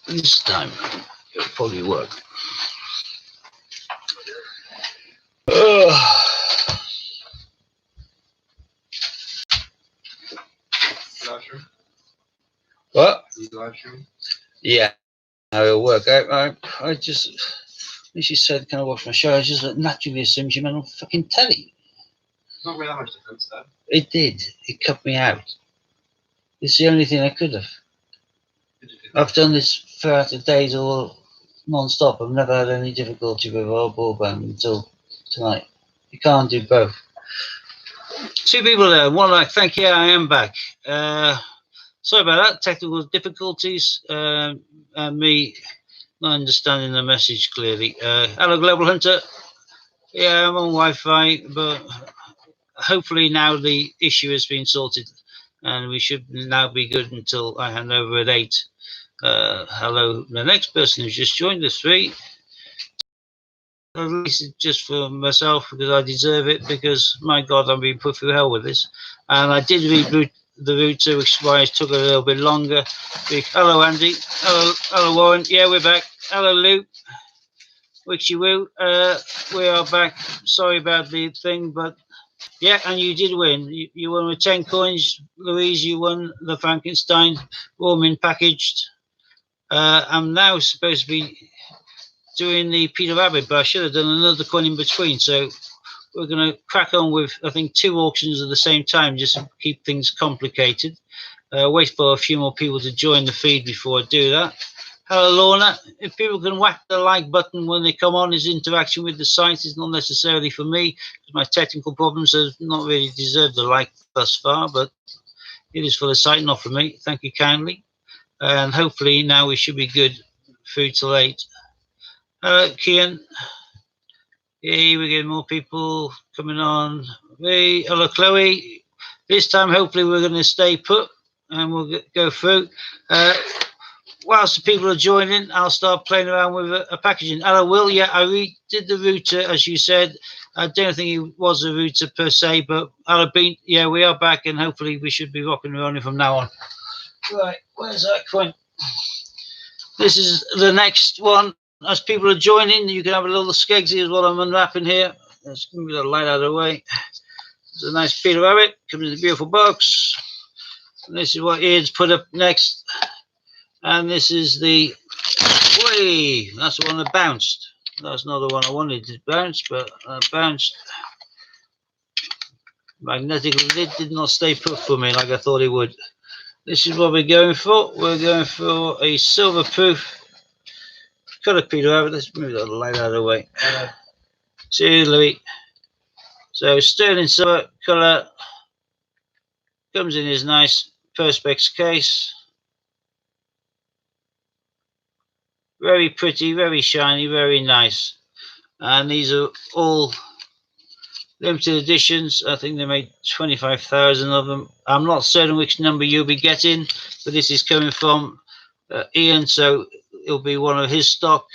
This time it'll probably work. What? Yeah, it'll work. I just, when she said, "Can I watch my show?" I just naturally assumed she meant on fucking telly. Not really that much difference, though. It did. It cut me out. It's the only thing I could have. I've done this throughout the days all non-stop. I've never had any difficulty with our broadband until tonight. You can't do both. 2 people there. One like, thank you, I am back. Sorry about that. Technical difficulties. And me not understanding the message clearly. Hello, Global Hunter. Yeah, I'm on Wi-Fi, but hopefully now the issue has been sorted and we should now be good until I hand over at 8. Hello, the next person who's just joined us, 3. At least just for myself because I deserve it, because my God, I'm being put through hell with this. And I did reboot the router, which is why it took a little bit longer. Hello, Andy. Hello, Warren. Yeah, we're back. Hello, Lou. Wixie Woo. We are back. Sorry about the thing, but yeah, and you did win. You won with 10 coins. Louise, you won the Frankenstein warming packaged. I'm now supposed to be doing the Peter Rabbit, but I should have done another coin in between. So we're going to crack on with, I think, 2 auctions at the same time, just to keep things complicated. Wait for a few more people to join the feed before I do that. Hello, Lorna. If people can whack the like button when they come on, his interaction with the site is not necessarily for me, because my technical problems have not really deserved the like thus far, but it is for the site, not for me. Thank you kindly. And hopefully now we should be good through till 8. Hello, Kian. Yay, we're getting more people coming on. Hey, hello, Chloe. This time, hopefully, we're going to stay put and we'll go through. Whilst the people are joining, I'll start playing around with a packaging. Hello, Will. Yeah, I redid the router, as you said. I don't think it was a router per se, but hello, Bean. Yeah, we are back, and hopefully we should be rocking and rolling from now on. Right, where's that coin? This is the next one. As people are joining, you can have a little skegsy as what I'm unwrapping here. Let's give me the light out of the way. It's a nice Peter Rabbit. Comes in a beautiful box. And this is what Ian's put up next. And this is the, whey, that's the one that bounced. That's not the one I wanted to bounce, but bounced. Magnetic lid did not stay put for me like I thought it would. This is what we're going for. We're going for a silver proof colour Peter Rabbit. Let's move that light out of the way. See you, Louis. So sterling silver colour. Comes in his nice Perspex case. Very pretty, very shiny, very nice. And these are all limited editions. I think they made 25,000 of them. I'm not certain which number you'll be getting, but this is coming from Ian, so it'll be one of his stock.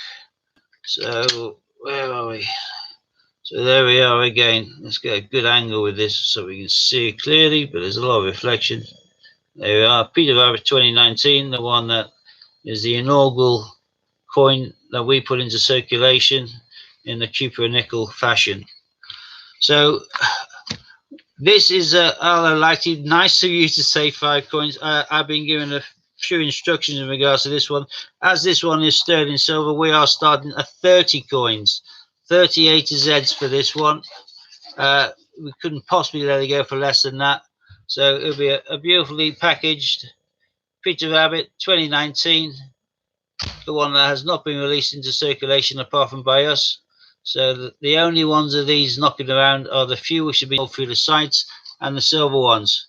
So where are we? So there we are again. Let's get a good angle with this so we can see it clearly, but there's a lot of reflection. There we are, Peter Rabbit 2019, the one that is the inaugural coin that we put into circulation in the Cupra nickel fashion. So this is highlighted. Nice of you to say 5 coins. I've been given a few instructions in regards to this one. As this one is sterling silver, we are starting at 30 coins, 38 Zs for this one. We couldn't possibly let it go for less than that. So it'll be a beautifully packaged Peter Rabbit 2019, the one that has not been released into circulation apart from by us. So the only ones of these knocking around are the few which have been sold through the sites and the silver ones.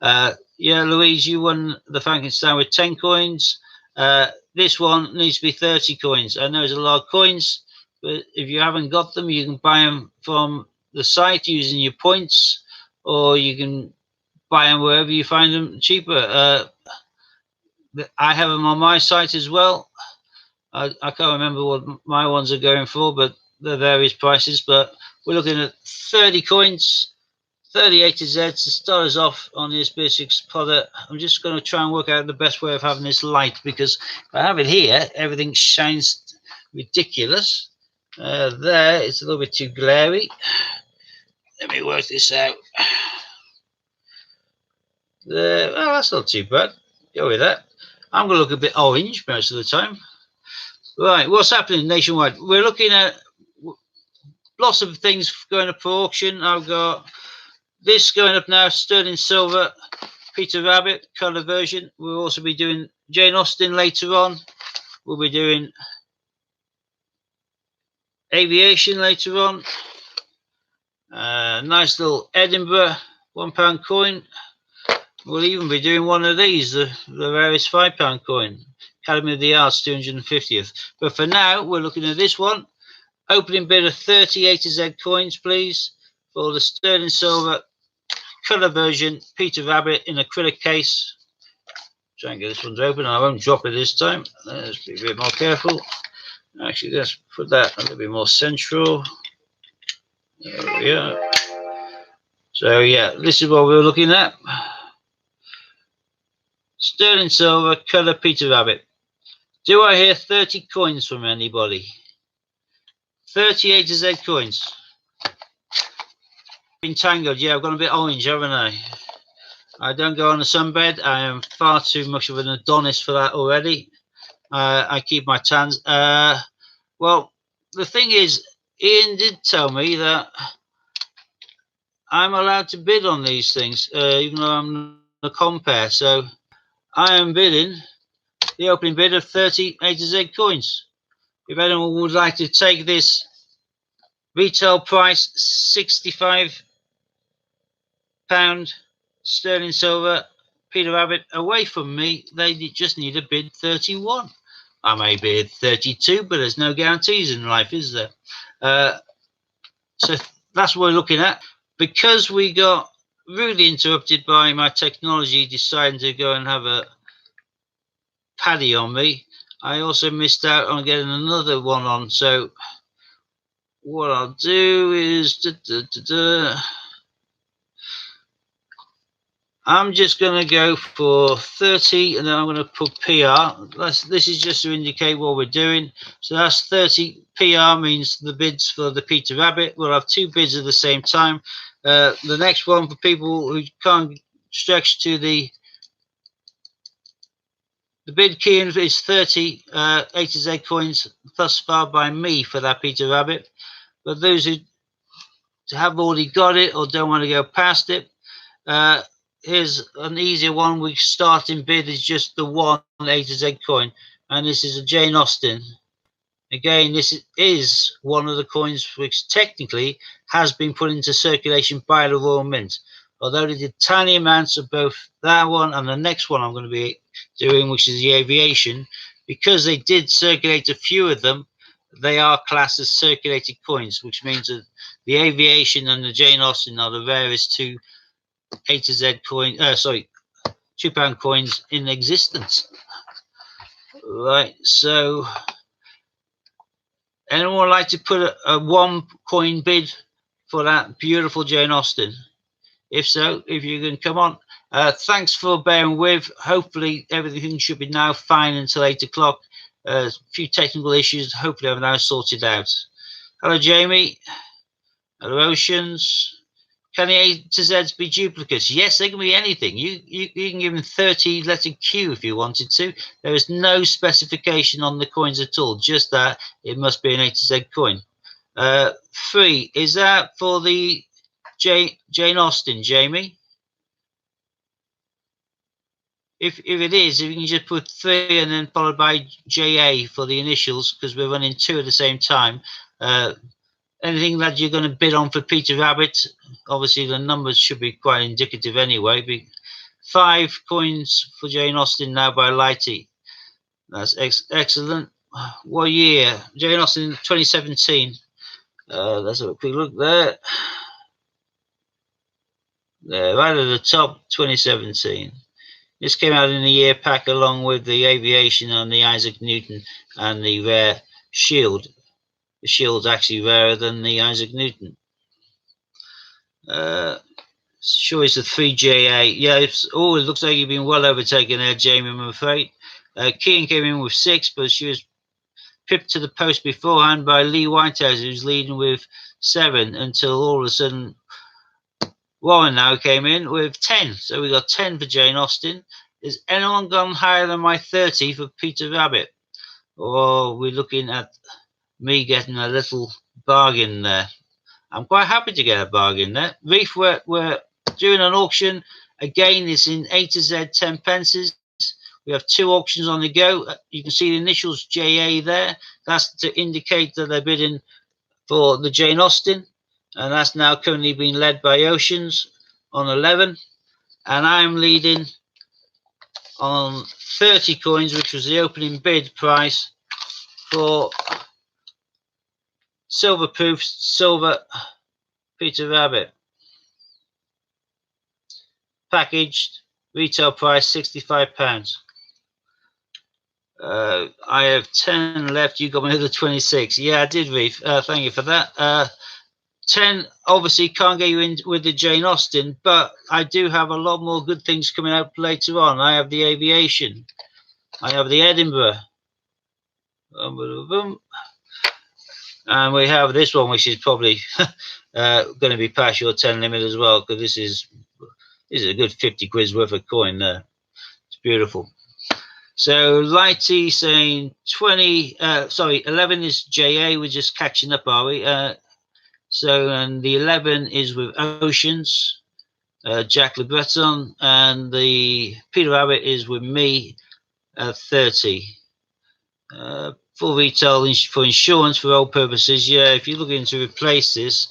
Yeah, Louise, you won the Frankenstein with 10 coins. This one needs to be 30 coins. I know there's a lot of coins, but if you haven't got them, you can buy them from the site using your points, or you can buy them wherever you find them cheaper. I have them on my site as well. I can't remember what my ones are going for, but they're various prices. But we're looking at 30 coins, 38 to Z to start us off on this basics product. I'm just going to try and work out the best way of having this light, because if I have it here, everything shines ridiculous. There, it's a little bit too glary. Let me work this out. There, well, that's not too bad. Go with that. I'm going to look a bit orange most of the time. Right, what's happening nationwide? We're looking at lots of things going up for auction. I've got this going up now, sterling silver, Peter Rabbit, colour version. We'll also be doing Jane Austen later on. We'll be doing aviation later on. Nice little Edinburgh £1 coin. We'll even be doing one of these, the rarest £5 coin, Academy of the Arts 250th. But for now, we're looking at this one. Opening bid of 30 A to Z coins, please, for the sterling silver colour version, Peter Rabbit in acrylic case. Try and get this one to open. I won't drop it this time. Let's be a bit more careful. Actually, let's put that a little bit more central. There we are. So yeah, this is what we're looking at. Sterling silver colour Peter Rabbit. Do I hear 30 coins from anybody? 30 A to Z coins. Been tangled, yeah, I've gone a bit orange, haven't I? I don't go on a sunbed. I am far too much of an Adonis for that already. I keep my tans. Well, the thing is, Ian did tell me that I'm allowed to bid on these things, even though I'm a compare. So I am bidding the opening bid of 30 A to Z coins. If anyone would like to take this retail price, £65 sterling silver Peter Rabbit away from me, they just need a bid 31. I may bid 32, but there's no guarantees in life, is there? So that's what we're looking at. Because we got rudely interrupted by my technology deciding to go and have a paddy on me, I also missed out on getting another one on. So what I'll do is I'm just going to go for 30, and then I'm going to put PR. This is just to indicate what we're doing. So that's 30. PR means the bids for the Peter Rabbit. We'll have two bids at the same time. The next one, for people who can't stretch to the bid key, is 30 A to Z coins thus far by me for that Peter Rabbit. But those who have already got it or don't want to go past it, here's an easier one. We starting bid is just the one A to Z coin, and this is a Jane Austen. Again, this is one of the coins which technically has been put into circulation by the Royal Mint. Although they did tiny amounts of both that one and the next one I'm going to be doing, which is the aviation, because they did circulate a few of them, they are classed as circulated coins, which means that the aviation and the Jane Austen are the rarest two A to Z coin, £2 coins in existence. Right, so anyone like to put a one coin bid for that beautiful Jane Austen? If so, if you can come on. Thanks for bearing with. Hopefully everything should be now fine until 8 o'clock. A few technical issues, hopefully I've now sorted out. Hello Jamie. Hello Oceans. Can the A to Zs be duplicates? Yes, they can be anything. You can give them 30 letter Q if you wanted to. There is no specification on the coins at all, just that it must be an A to Z coin. 3, is that for the Jane Austen, Jamie? If it is, if you can just put 3 and then followed by JA for the initials, because we're running 2 at the same time. Anything that you're going to bid on for Peter Rabbit, obviously the numbers should be quite indicative anyway. 5 coins for Jane Austen now by Lighty. That's excellent. What year? Jane Austen 2017. Let's have a quick look there. There, right at the top, 2017. This came out in the year pack along with the aviation and the Isaac Newton and the rare shield. The shield's actually rarer than the Isaac Newton. Sure, it's a 3JA. Yeah, it looks like you've been well overtaken there, Jamie, I'm afraid. Keane came in with 6, but she was pipped to the post beforehand by Lee Whitehouse, who's leading with 7, until all of a sudden Warren now came in with 10. So we got 10 for Jane Austen. Has anyone gone higher than my 30 for Peter Rabbit? Or we're looking at me getting a little bargain there? I'm quite happy to get a bargain there. Reef, we're doing an auction. Again, it's in A to Z 10 pences. We have 2 auctions on the go. You can see the initials JA there. That's to indicate that they're bidding for the Jane Austen. And that's now currently being led by Oceans on 11. And I'm leading on 30 coins, which was the opening bid price for Silverproof Silver Peter Rabbit. Packaged, retail price £65. I have 10 left. You got another 26. Yeah, I did, Reef. Thank you for that. 10 obviously can't get you in with the Jane Austen, but I do have a lot more good things coming out later on. I have the Aviation. I have the Edinburgh. And we have this one, which is probably going to be past your 10 limit as well, because this is a good 50 quid's worth of coin there. It's beautiful. So Lighty saying 11 is JA. We're just catching up, are we? And the 11 is with Oceans, Jack Le Breton, and the Peter Rabbit is with me at 30. Full retail for insurance for all purposes. Yeah, if you're looking to replace this,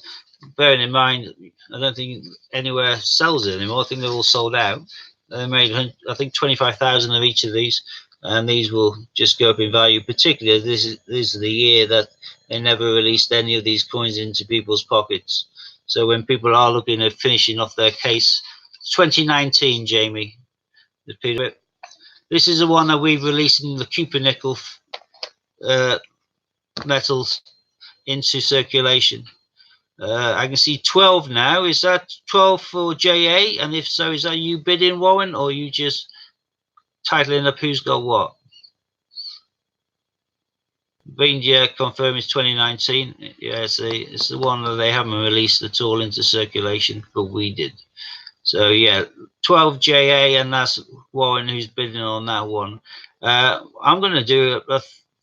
bearing in mind, I don't think anywhere sells it anymore. I think they're all sold out. They made, I think, 25,000 of each of these, and these will just go up in value. Particularly, this is the year that they never released any of these coins into people's pockets. So when people are looking at finishing off their case, 2019, Jamie, the Peter. This is the one that we've released in the Cooper nickel metals into circulation. I can see 12 now. Is that 12 for JA? And if so, is that you bidding, Warren, or are you just titling up who's got what? Reindeer confirm is 2019. Yeah, it's the one that they haven't released at all into circulation, but we did. So yeah, 12 JA, and that's Warren who's bidding on that one. I'm going to do a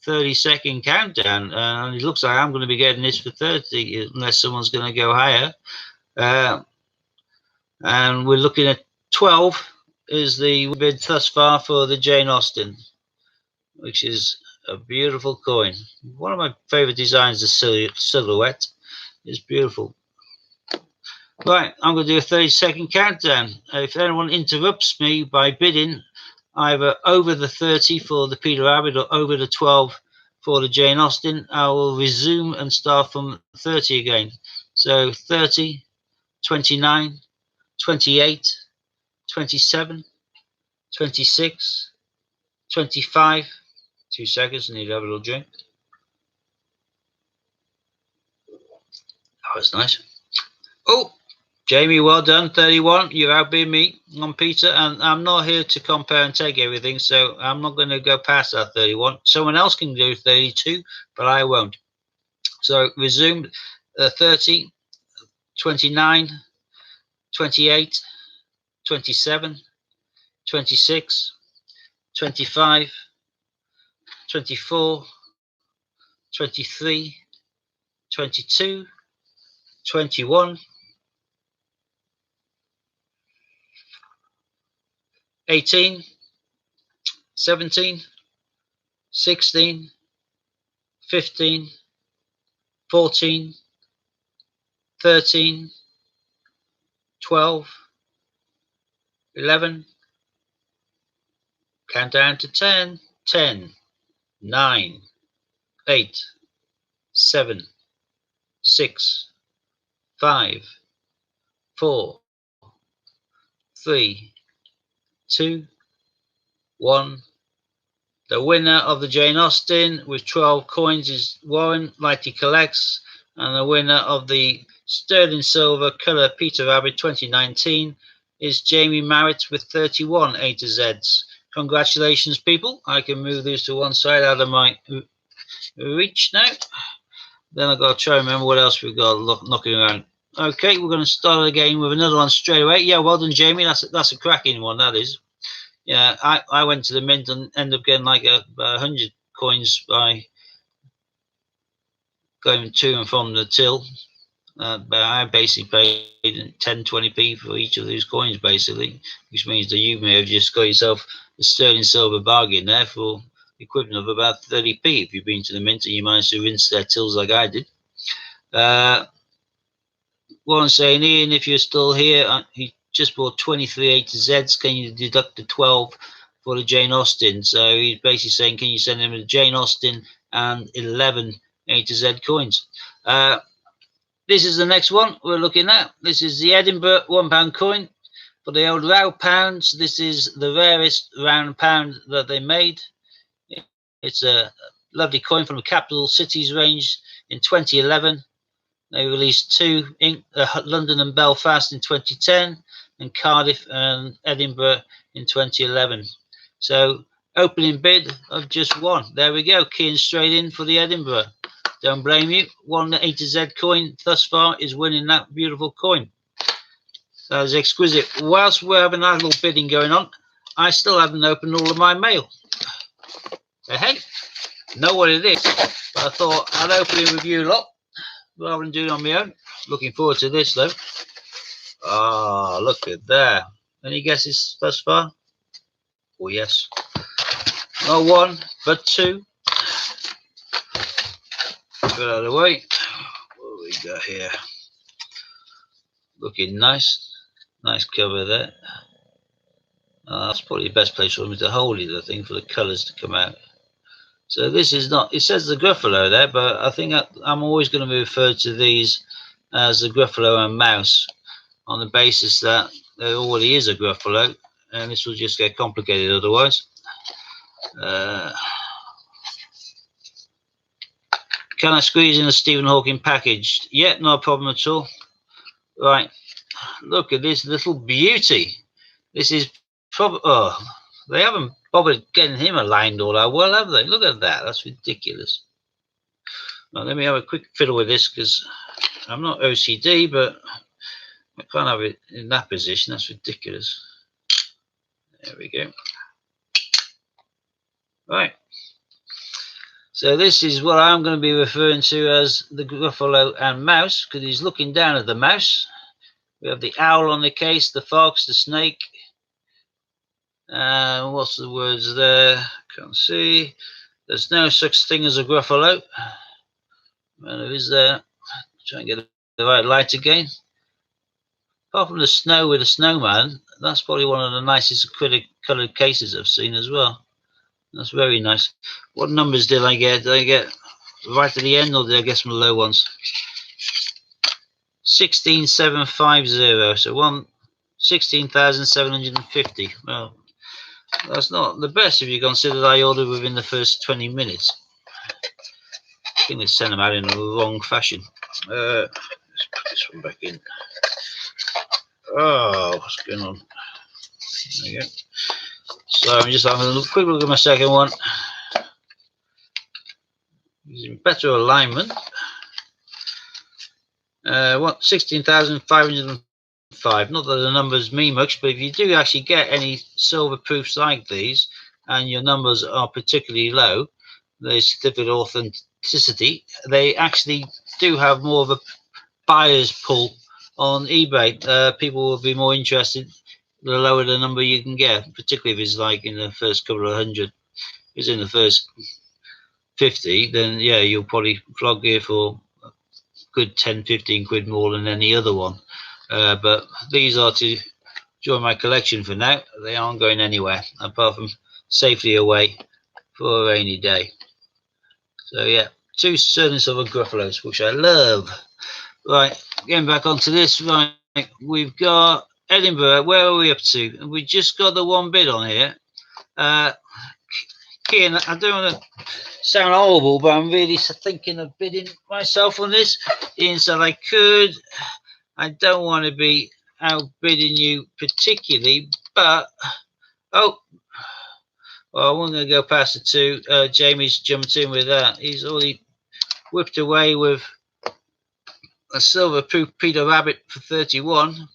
30-second countdown, and it looks like I'm going to be getting this for 30 unless someone's going to go higher. And we're looking at 12 is the bid thus far for the Jane Austen, which is a beautiful coin. One of my favorite designs, the silhouette, is beautiful. Right, I'm going to do a 30-second countdown. If anyone interrupts me by bidding either over the 30 for the Peter Rabbit or over the 12 for the Jane Austen, I will resume and start from 30 again. So 30, 29, 28, 27, 26, 25. 2 seconds, I need to have a little drink. That was nice. Oh, Jamie, well done. 31. You're outbid me on Peter, and I'm not here to compare and take everything, so I'm not going to go past that 31. Someone else can do 32, but I won't. So resume 30, 29, 28, 27, 26, 25, 24, 23, 22, 21, 18, 17, 16, 15, 14, 13, 12, 11, count down to 10, 10, 9, 8, 7, 6, 5, 4, 3, 2, 1. The winner of the Jane Austen with 12 coins is Warren, Lighty Collects, and the winner of the sterling silver colour Peter Rabbit 2019 is Jamie Marriott with 31 A to Z's. Congratulations, people. I can move these to one side out of my reach now. Then I've got to try and remember what else we've got knocking around. Okay, we're going to start again with another one straight away. Yeah, well done, Jamie. That's a cracking one, that is. Yeah, I went to the mint and ended up getting like 100 coins by going to and from the till. But I basically paid 10-20p for each of those coins, basically, which means that you may have just got yourself a sterling silver bargain there for the equivalent of about 30p if you've been to the mint and you managed to rinse their tills like I did. What I'm saying, Ian, if you're still here, he just bought 23 A to Z's. Can you deduct the 12 for the Jane Austen? So he's basically saying, can you send him a Jane Austen and 11 A to Z coins? This is the next one we're looking at. This is the Edinburgh £1 coin for the old round pounds. This is the rarest round pound that they made. It's a lovely coin from the Capital Cities range in 2011. They released two, London and Belfast in 2010, and Cardiff and Edinburgh in 2011. So opening bid of just one. There we go, keying straight in for the Edinburgh. Don't blame you. One A to Z coin thus far is winning that beautiful coin. That is exquisite. Whilst we're having that little bidding going on, I still haven't opened all of my mail. Hey, know what it is, but I thought I'd open it with you lot rather than do it on my own. Looking forward to this though. Ah, look at that. Any guesses thus far? Oh yes. Not one, but two. Get out of the way. What do we got here? Looking nice. Nice cover there. That's probably the best place for me to hold it, I think, for the colours to come out. So this is not, it says the Gruffalo there, but I think I'm always going to refer to these as the Gruffalo and Mouse on the basis that there already is a Gruffalo, and this will just get complicated otherwise. Can I squeeze in a Stephen Hawking package? Yeah, no problem at all. Right, look at this little beauty. This is probably, oh, they haven't bothered getting him aligned all that well, have they? Look at that, that's ridiculous. Now, let me have a quick fiddle with this because I'm not OCD, but I can't have it in that position. That's ridiculous. There we go. Right. So this is what I'm going to be referring to as the Gruffalo and Mouse, because he's looking down at the mouse. We have the owl on the case, the fox, the snake. What's the words there? Can't see. There's no such thing as a Gruffalo. Well, there is there. Try and get the right light again. Apart from the snow with a snowman, that's probably one of the nicest coloured cases I've seen as well. That's very nice. What numbers did I get? Did I get right at the end, or did I get some low ones? 16750. So 16,750. Well, that's not the best if you consider that I ordered within the first 20 minutes. I think they sent them out in the wrong fashion. Let's put this one back in. Oh, what's going on? There we go. So I'm just having a quick look at my second one. Using better alignment. 16,505. Not that the numbers mean much, but if you do actually get any silver proofs like these, and your numbers are particularly low, the certificate of authenticity, they actually do have more of a buyer's pull on eBay. People will be more interested the lower the number you can get, particularly if it's like in the first couple of 100. If it's in the first 50, then yeah, you'll probably flog here for a good 10-15 quid more than any other one. But these are to join my collection for now. They aren't going anywhere apart from safely away for a rainy day. So yeah, two sterling silver Gruffalos, which I love. Right, getting back onto this. Right, we've got Edinburgh. Where are we up to? We just got the one bid on here. Ian, I don't want to sound horrible, but I'm really thinking of bidding myself on this. Ian said I could. I don't want to be outbidding you particularly, but oh, well, I wasn't going to go past the two. Jamie's jumped in with that. He's already whipped away with a silver Peter Rabbit for 31.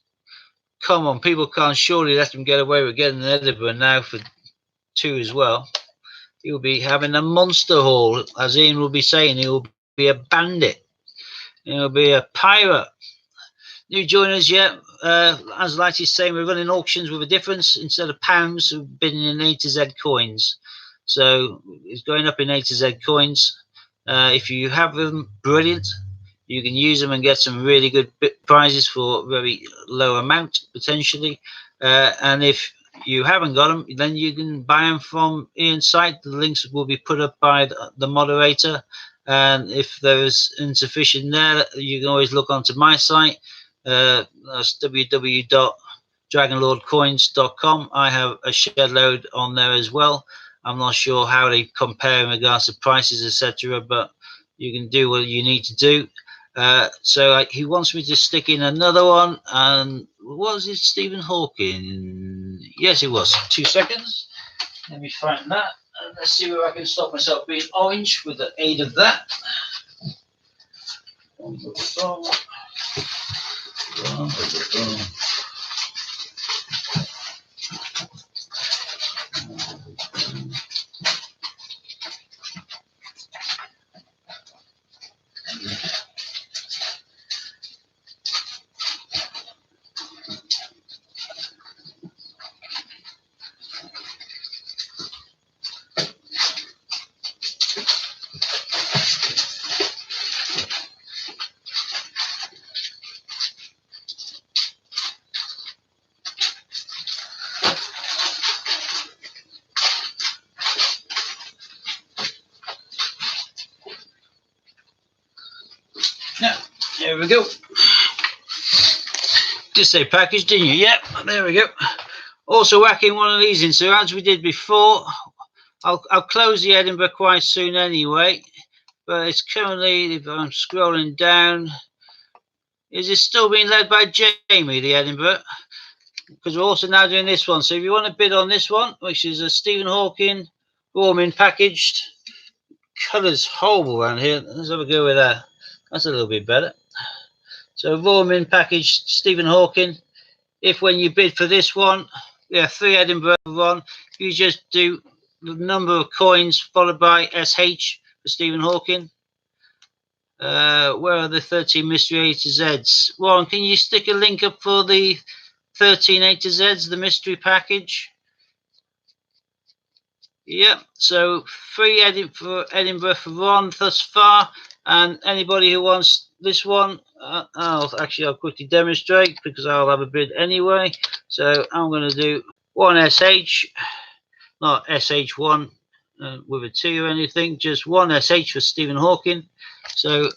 Come on, people can't surely let him get away with getting an Edinburgh now for 2 as well. He'll be having a monster haul, as Ian will be saying. He'll be a bandit. He'll be a pirate. New joiners, yeah. As Lighty's saying, we're running auctions with a difference. Instead of pounds, we're bidding in A to Z coins. So it's going up in A to Z coins. If you have them, brilliant. You can use them and get some really good prizes for a very low amount, potentially. And if you haven't got them, then you can buy them from Ian's site. The links will be put up by the moderator. And if there's insufficient there, you can always look onto my site. That's www.dragonlordcoins.com. I have a shed load on there as well. I'm not sure how they compare in regards to prices, etc., but you can do what you need to do. So he wants me to stick in another one, and was it Stephen Hawking? Yes, it was. 2 seconds. Let me find that. And let's see where I can stop myself being orange with the aid of that. Now, there we go. Just say package, didn't you? Yep, there we go. Also whacking one of these in, so as we did before, I'll close the Edinburgh quite soon anyway, but it's currently, if I'm scrolling down, is it still being led by Jamie, the Edinburgh? Because we're also now doing this one, so if you want to bid on this one, which is a Stephen Hawking warming packaged, colours horrible around here, let's have a go with that. That's a little bit better. So warming packaged Stephen Hawking. If when you bid for this one, yeah, 3 Edinburgh one, you just do the number of coins followed by SH for Stephen Hawking. Where are the 13 mystery A to Zs? Warren, can you stick a link up for the 13 A to Zs, the mystery package? Yep, so 3 for Edinburgh for Ron thus far, and anybody who wants this one, I'll quickly demonstrate because I'll have a bid anyway. So I'm going to do 1 SH, not SH1 with a T or anything, just 1 SH for Stephen Hawking. So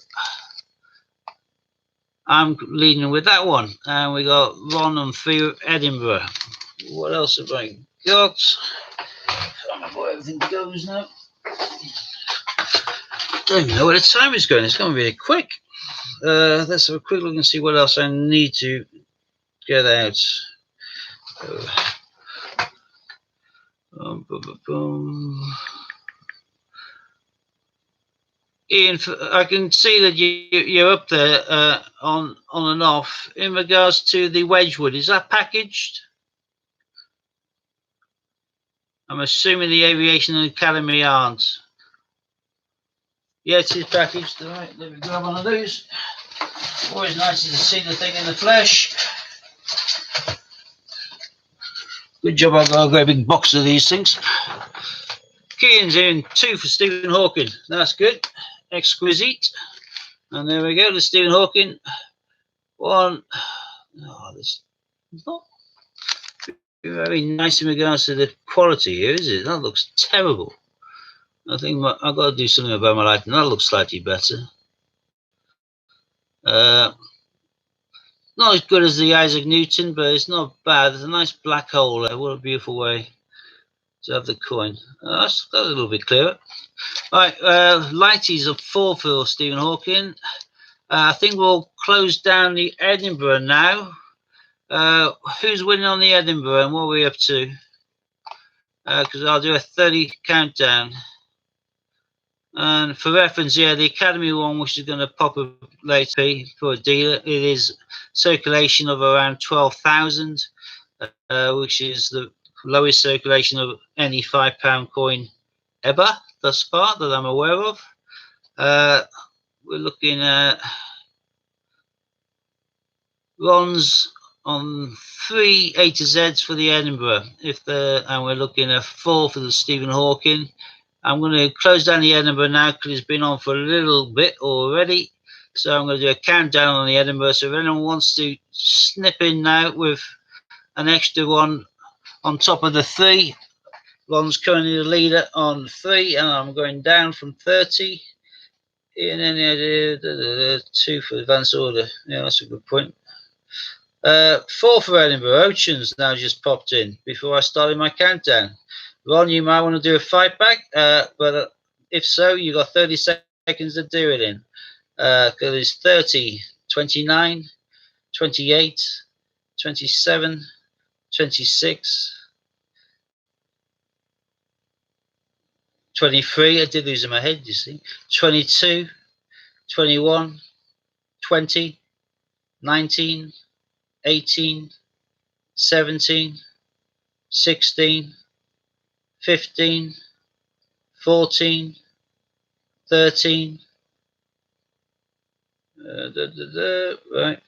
I'm leading with that one, and we got Ron and 3 Edinburgh. What else have I got? I don't know where everything goes now. Don't even know where the time is going. It's going really quick. Let's have a quick look and see what else I need to get out. Ian, I can see that you're up there on and off. In regards to the Wedgwood, is that packaged? I'm assuming the Aviation Academy aren't. Yeah, it is packaged. All right, let me grab one of those. Always nice to see the thing in the flesh. Good job I got a great big box of these things. Keane's in 2 for Stephen Hawking. That's good. Exquisite. And there we go, the Stephen Hawking. 1. Oh, that's not very nice in regards to the quality here, is it? That looks terrible. I think I've got to do something about my lighting. That looks slightly better. Not as good as the Isaac Newton, but it's not bad. There's a nice black hole there. What a beautiful way to have the coin. That's a little bit clearer. Right, Lighties of 4 for Stephen Hawking. I think we'll close down the Edinburgh now. Who's winning on the Edinburgh and what are we up to? Because I'll do a 30 countdown. And for reference, yeah, the Academy one, which is going to pop up later for a dealer, it is circulation of around 12,000, which is the lowest circulation of any £5 coin ever thus far that I'm aware of. We're looking at runs on 3 A to Zs for the Edinburgh, and we're looking at 4 for the Stephen Hawking. I'm going to close down the Edinburgh now because it's been on for a little bit already. So I'm going to do a countdown on the Edinburgh. So if anyone wants to snip in now with an extra one on top of the 3, Ron's currently the leader on 3, and I'm going down from 30. And then 2 for advanced order. Yeah, that's a good point. 4 for Edinburgh. Oceans now just popped in before I started my countdown. Ron, you might want to do a fight back, but if so, you got 30 seconds to do it in. Because it's 30, 29, 28, 27, 26, 23. I did lose in my head, you see. 22, 21, 20, 19, 18, 17, 16, 15, 14, 13, right,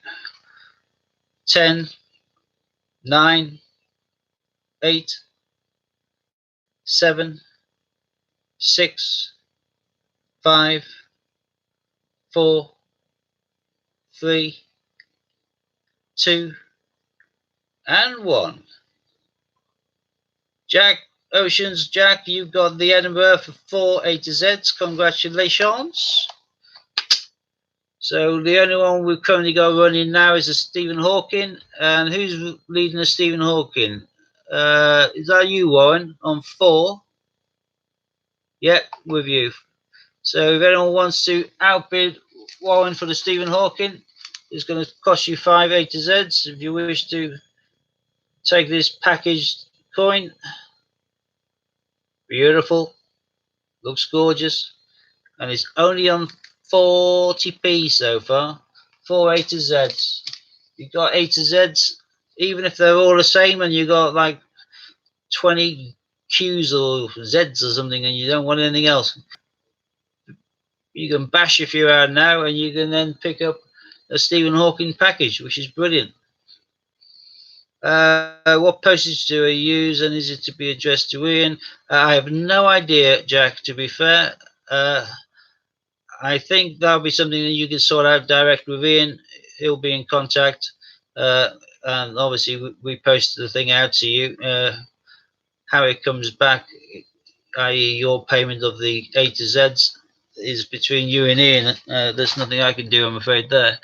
10, 9, 8, 7, 6, 5, 4, 3, 2, and 1. Jack, Oceans, Jack, you've got the Edinburgh for 4 A to Zs. Congratulations. So the only one we've currently got running now is a Stephen Hawking. And who's leading the Stephen Hawking? Is that you, Warren, on 4? Yeah, with you. So if anyone wants to outbid Warren for the Stephen Hawking, it's going to cost you 5 A to Zs. If you wish to take this packaged coin, beautiful, looks gorgeous, and it's only on 40p so far. 4 A to Zs. You got A to Zs, even if they're all the same, and you got like 20 Qs or Zs or something, and you don't want anything else. You can bash a few out now, and you can then pick up a Stephen Hawking package, which is brilliant. What postage do I use, and is it to be addressed to Ian? I have no idea, Jack, to be fair. I think that'll be something that you can sort out direct with Ian. He'll be in contact. And obviously, we post the thing out to you. How it comes back, i.e. your payment of the A to Zs, is between you and Ian. There's nothing I can do, I'm afraid, there.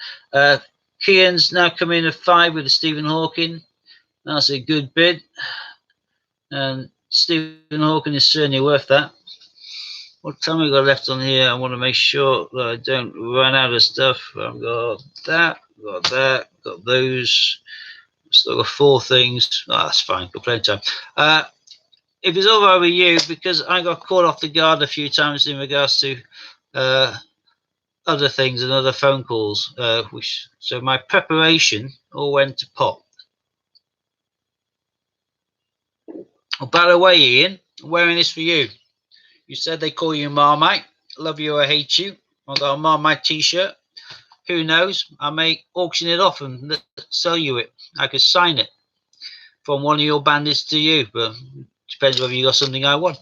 Kian's now come in at 5 with the Stephen Hawking. That's a good bid. And Stephen Hawking is certainly worth that. What time we got left on here? I want to make sure that I don't run out of stuff. I've got that, got those. Still got 4 things. Oh, that's fine. Got plenty of time. If it's all right with you, because I got caught off the guard a few times in regards to other things and other phone calls, so my preparation all went to pot. Oh, by the way, Ian, I'm wearing this for you. You said they call you Marmite. Love you or hate you. I got a Marmite t-shirt. Who knows? I may auction it off and sell you it. I could sign it from one of your bandits to you, but depends whether you got something I want.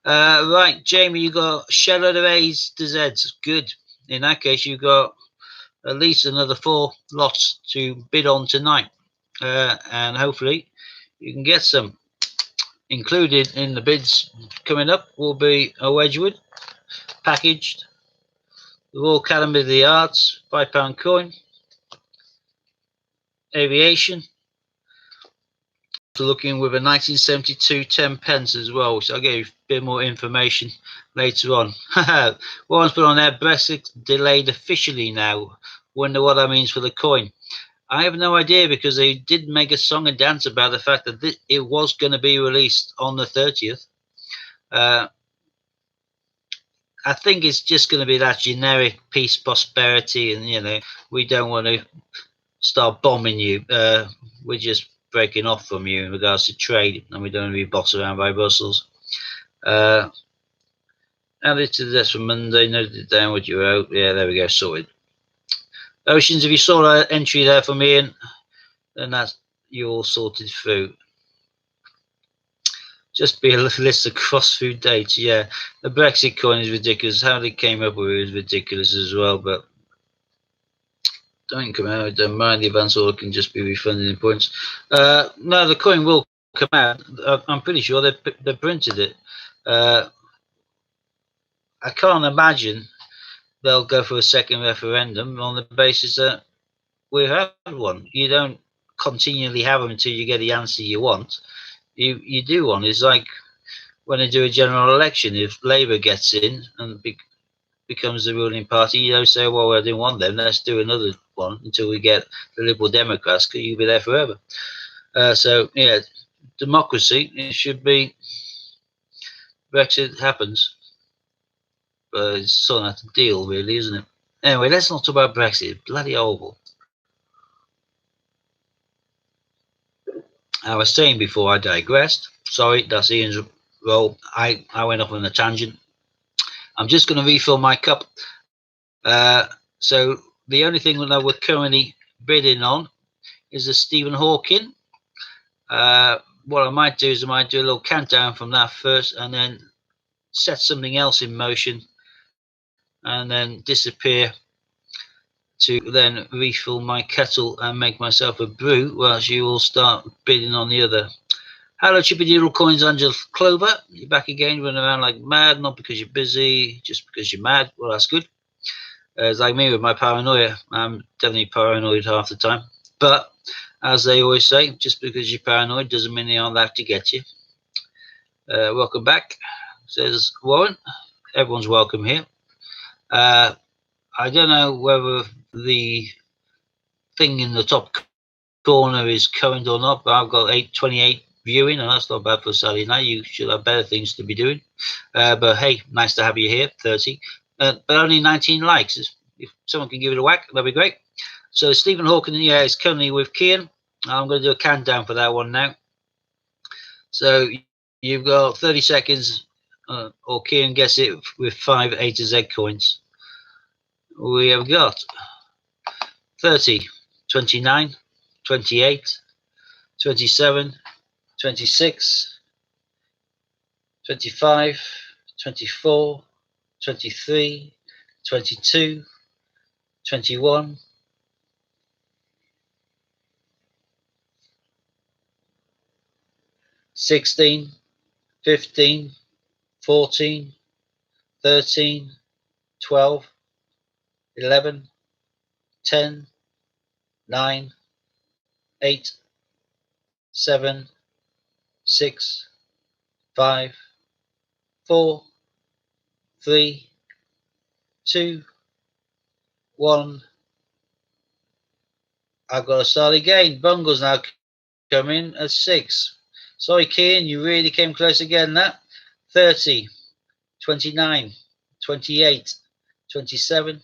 Right, Jamie, you got shell of A's to Z's. Good. In that case, you got at least another 4 lots to bid on tonight, and hopefully you can get some. Included in the bids coming up will be a Wedgwood packaged, the Royal Academy of the Arts £5 coin, Aviation, looking with a 1972 10 pence as well, which I'll give you a bit more information later on. Warren's put on there, Brexit delayed officially now. Wonder what that means for the coin. I have no idea, because they did make a song and dance about the fact that it was going to be released on the 30th. I think it's just going to be that generic peace, prosperity, and, you know, we don't want to start bombing you. We're just breaking off from you in regards to trade, and we don't want to be bossed around by Brussels. Added to this for Monday, noted down what you wrote. Yeah, there we go, sorted. Oceans, if you saw that entry there from Ian, then that's you all sorted through. Just be a list of cross-food dates. Yeah, the Brexit coin is ridiculous. How they came up with it is ridiculous as well, but don't come out. Don't mind, the advance order can just be refunded in points. No, the coin will come out. I'm pretty sure they printed it. I can't imagine they'll go for a second referendum on the basis that we've had one. You don't continually have them until you get the answer you want. You do one. It's like when they do a general election. If Labour gets in and becomes the ruling party, you don't say, well, I didn't want them, let's do another one until we get the Liberal Democrats, because you'll be there forever. So, yeah, democracy, it should be, Brexit happens, but it's sort of a deal, really, isn't it? Anyway, let's not talk about Brexit. Bloody horrible. I was saying before I digressed, sorry, that's Ian's role. I went off on a tangent. I'm just going to refill my cup. So the only thing that we're currently bidding on is the Stephen Hawking. What I might do is I might do a little countdown from that first, and then set something else in motion, and then disappear to then refill my kettle and make myself a brew, whilst you all start bidding on the other. Hello, Chippy Doodle Coins, Angel Clover. You're back again, running around like mad, not because you're busy, just because you're mad. Well, that's good. It's like me with my paranoia. I'm definitely paranoid half the time. But, as they always say, just because you're paranoid doesn't mean they aren't out to get you. Welcome back, says Warren. Everyone's welcome here. I don't know whether the thing in the top corner is current or not, but I've got 828 viewing, and that's not bad for Saturday night. You should have better things to be doing. But hey, nice to have you here, 30. But only 19 likes. If someone can give it a whack, that'd be great. So Stephen Hawking, yeah, is currently with Kian. I'm going to do a countdown for that one now. So you've got 30 seconds, or Kian gets it with 5 A to Z coins. We have got 30, 29, 28, 27, 26, 25, 24, 23, 22, 21, 16, 15, 14, 13, 12, 11, 10, 9, 8, 7, 6, 5, 4, 3, 2, 1. I've got to start again. Bungle's now coming at 6. Sorry, Kian, you really came close again. That 30, 29, 28, 27,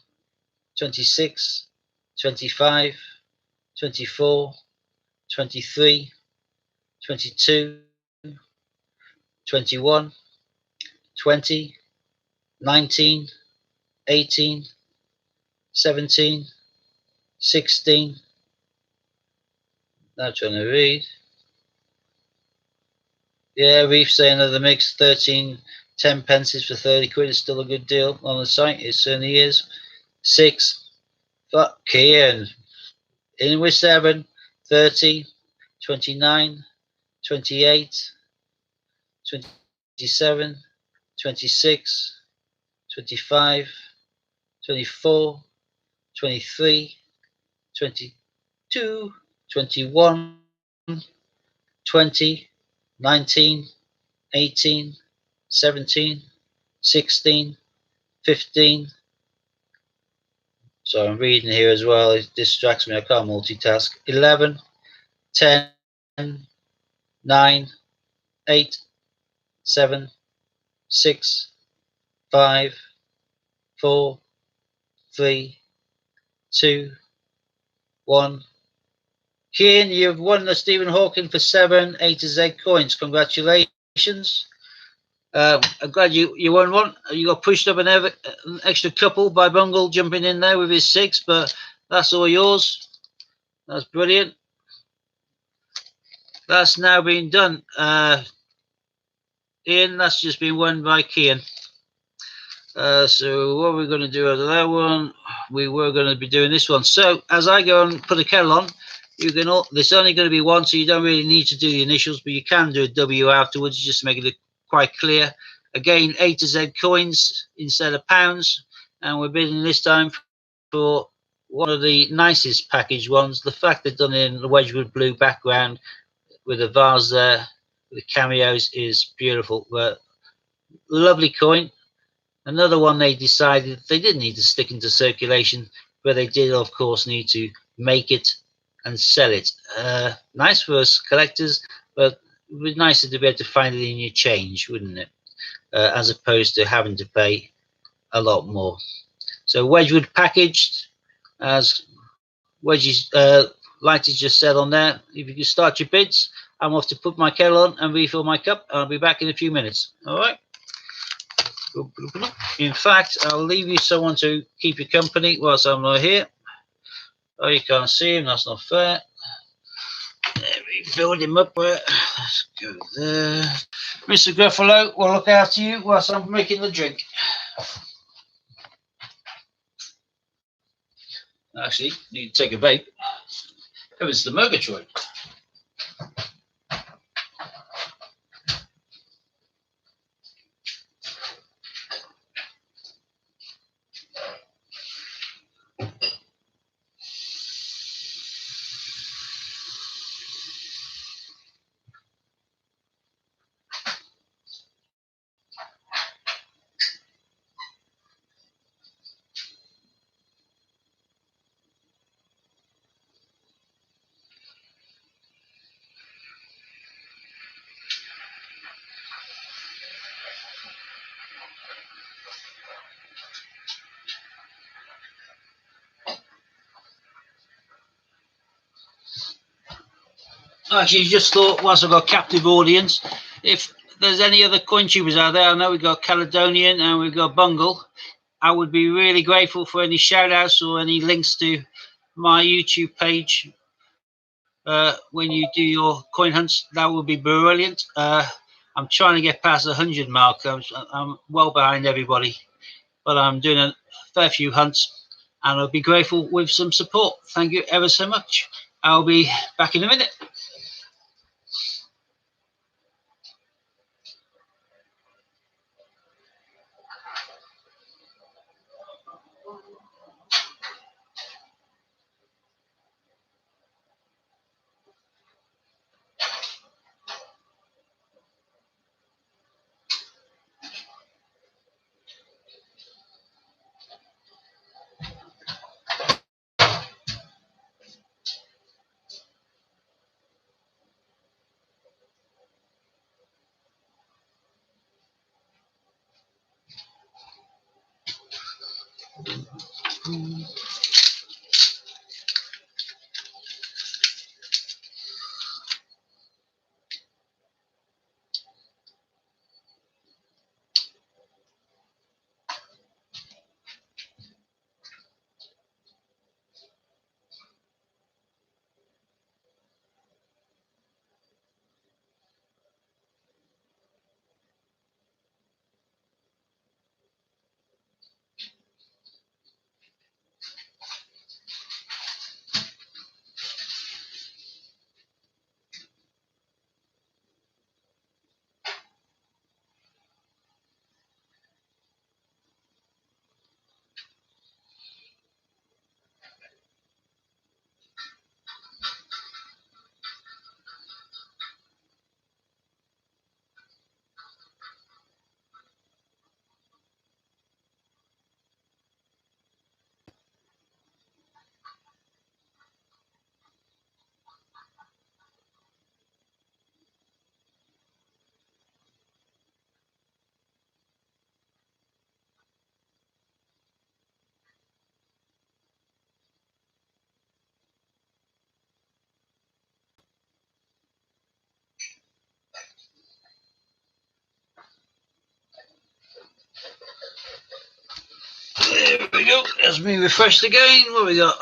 26, 25, 24, 23, 22, 21, 20, 19, 18, 17, 16. Now trying to read. Yeah, Reef saying another mix, 13 10 pences for 30 quid is still a good deal on the site. It certainly is. 6. Fuck Ian. In with 7. 30, 29, 28, 27, 26, 25, 24, 23, 22, 21, 20, 19, 18, 17, 16, 15. So I'm reading here as well. It distracts me. I can't multitask. 11, 10, 9, 8, 7, 6, 5, 4, 3, 2, 1. Kian, you've won the Stephen Hawking for 7 A to Z coins. Congratulations. I'm glad you won one. You got pushed up an extra couple by Bungle jumping in there with his 6, but that's all yours. That's brilliant. That's now been done. Ian, that's just been won by Kian. So what we're going to do out of that one, we were going to be doing this one. So as I go and put a kettle on, you can there's only going to be one, so you don't really need to do the initials, but you can do a W afterwards just to make it look quite clear. Again, A to Z coins instead of pounds, and we're bidding this time for one of the nicest packaged ones. The fact they're done in the Wedgwood blue background with a vase there, with the cameos, is beautiful. But lovely coin. Another one they decided they didn't need to stick into circulation, but they did, of course, need to make it and sell it. Nice for us collectors, but it would be nicer to be able to find it in your change, wouldn't it? As opposed to having to pay a lot more. So Wedgwood packaged, as Wedgie's Lighty just said on there. If you can start your bids, I'm off to put my kettle on and refill my cup. I'll be back in a few minutes. All right. In fact, I'll leave you someone to keep you company whilst I'm not here. Oh, you can't see him. That's not fair. There, we filled him up. Let's go there. Mr. Gruffalo will look after you whilst I'm making the drink. Actually, you take a vape. Oh, it's the Murgatroyd. Actually, just thought, whilst I've got a captive audience, if there's any other coin tubers out there, I know we've got Caledonian and we've got Bungle. I would be really grateful for any shout outs or any links to my YouTube page when you do your coin hunts. That would be brilliant. I'm trying to get past the 100 mark. I'm well behind everybody, but I'm doing a fair few hunts and I'll be grateful with some support. Thank you ever so much. I'll be back in a minute. go. That's me refreshed again. What we got?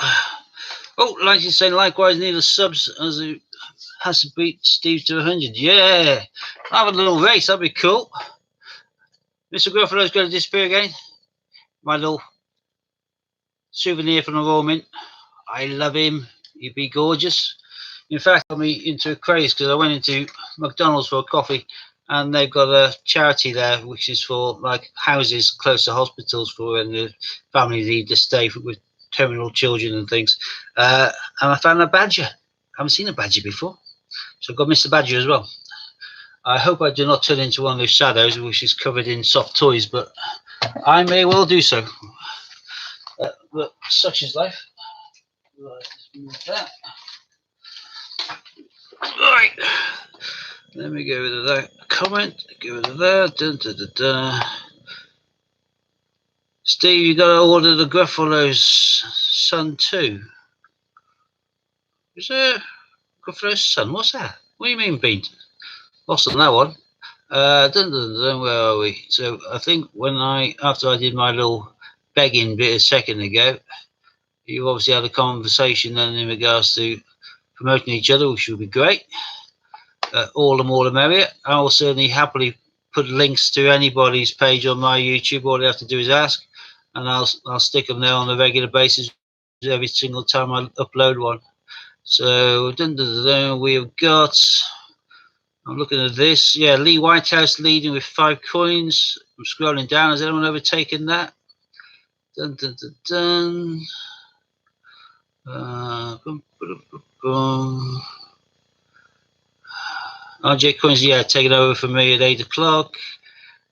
Oh, Lightning saying likewise need a subs as it has to beat Steve to 100. Yeah, have a little race. That'd be cool. Mr. Gruffalo's going to disappear again. My little souvenir from the Royal Mint. I love him. He'd be gorgeous. In fact, got me into a craze because I went into McDonald's for a coffee, and they've got a charity there which is for like houses close to hospitals for when the families need to stay with terminal children and things. And I found a badger. I haven't seen a badger before, so I've got Mr. Badger as well. I hope I do not turn into one of those shadows which is covered in soft toys, but I may well do so. But such is life. Right, let's move that. Right, let me get rid of that comment. Get rid of that. Dun, dun, dun, dun. Steve, you got to order the Gruffalo's son too. Is there Gruffalo's son? What's that? What do you mean, Bean? Lost on that one. Dun, dun, dun, where are we? So I think after I did my little begging bit a second ago, you obviously had a conversation then in regards to promoting each other, which would be great. All the more the merrier. I will certainly happily put links to anybody's page on my YouTube. All they have to do is ask, and I'll stick them there on a regular basis every single time I upload one. So we've got. I'm looking at this. Yeah, Lee Whitehouse leading with 5 coins. I'm scrolling down. Has anyone overtaken that? Dun, dun, dun, dun. Boom, boom, boom, boom. RJ Coins, yeah, taking over for me at 8 o'clock.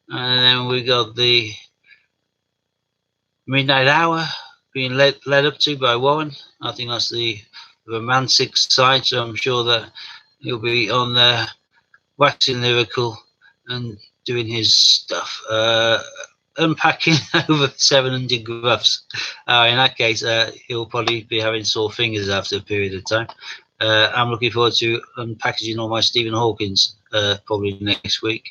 And then we got the midnight hour being led up to by Warren. I think that's the romantic side, so I'm sure that he'll be on there waxing lyrical and doing his stuff. Unpacking over 700 gruffs. In that case, he'll probably be having sore fingers after a period of time. I'm looking forward to unpackaging all my Stephen Hawkins probably next week.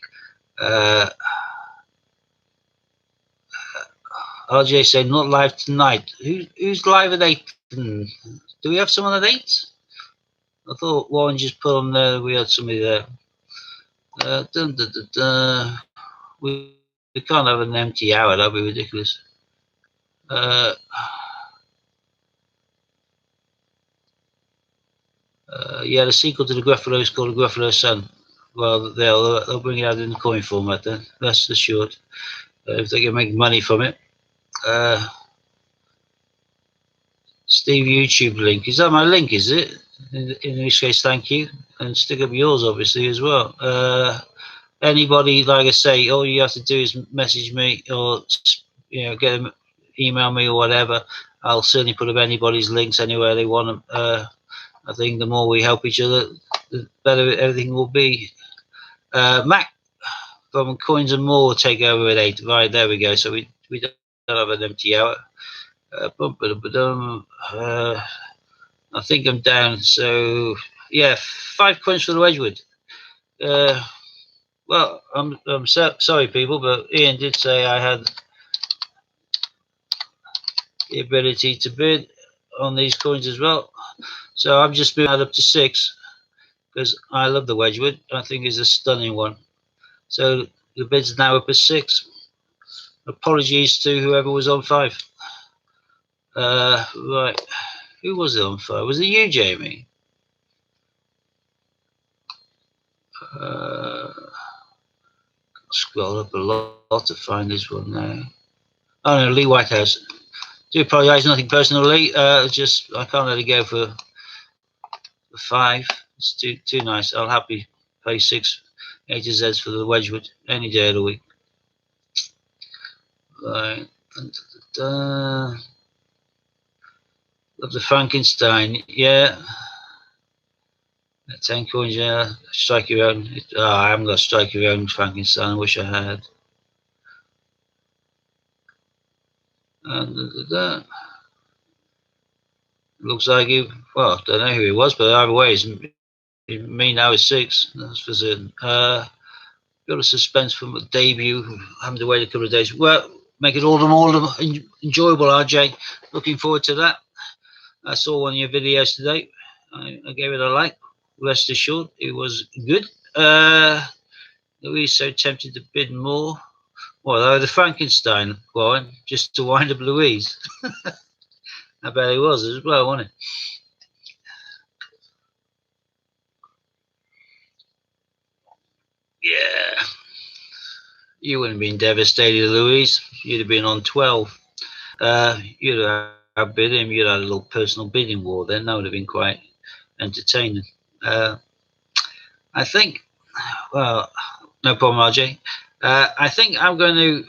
RJ said not live tonight. Who's live at 8? Do we have someone at 8? I thought Warren just put on there. We had somebody there. We can't have an empty hour. That'd be ridiculous. Yeah, the sequel to the Gruffalo is called the Gruffalo's Son. Well, they'll bring it out in the coin format then. That's assured. If they can make money from it. Steve YouTube link. Is that my link, is it? In which case, thank you. And stick up yours, obviously, as well. Anybody, like I say, all you have to do is message me or, get them, email me or whatever. I'll certainly put up anybody's links anywhere they want them. I think the more we help each other, the better everything will be. Mac from Coins and More will take over at 8. Right, there we go. So we don't have an empty hour. I think I'm down. So yeah, 5 coins for the Wedgwood. Well, I'm sorry, people, but Ian did say I had the ability to bid on these coins as well. So I've just been up to 6 because I love the Wedgwood. I think it's a stunning one. So the bid's now up at 6. Apologies to whoever was on 5. Right, who was it on 5? Was it you, Jamie? Scroll up a lot to find this one now. Oh no, Lee Whitehouse. Do apologise, nothing personal, Lee. Just I can't let it go for 5. It's too nice. I'll happily pay 6 A to Z's for the Wedgwood any day of the week. Right. Love the Frankenstein. Yeah. 10 coins, yeah. Strike your own. I haven't got strike your own Frankenstein. I wish I had. And looks like he, well, I don't know who he was, but either way, me now is 6. That's for certain. Got a suspense from a debut. Having to wait a couple of days. Well, make it all the more enjoyable, RJ. Looking forward to that. I saw one of your videos today. I gave it a like. Rest assured, it was good. Louise so tempted to bid more. Well, the Frankenstein one, just to wind up Louise. I bet it was as well, wasn't it? Yeah. You wouldn't have been devastated, Louise. You'd have been on 12. You'd have outbid him. You'd have had a little personal bidding war then. That would have been quite entertaining. I think, well, no problem, RJ. I think I'm going to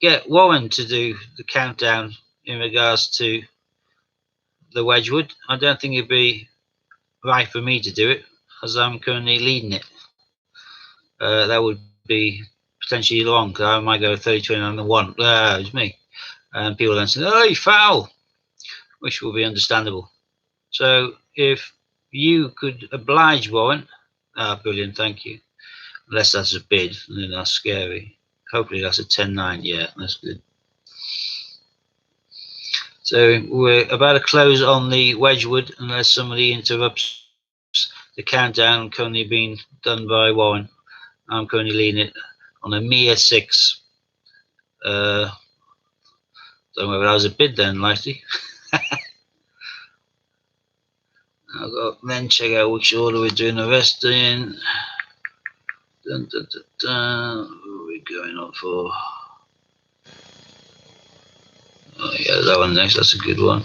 get Warren to do the countdown in regards to the Wedgwood. I don't think it'd be right for me to do it, as I'm currently leading it. That would be potentially long, because I might go 30-20 on the one. It's me. And people then say, "Oh, you foul," which will be understandable. So if you could oblige Warren, brilliant, thank you. Unless that's a bid, then that's scary. Hopefully that's a 10-9. Yeah, that's good. So we're about to close on the Wedgwood unless somebody interrupts the countdown currently being done by Warren. I'm currently leading it on a mere 6. Don't know whether that was a bid then, likely. I'll go then check out which order we're doing the rest in. Dun, dun, dun, dun. What are we going on for? Oh yeah, that one next. That's a good one.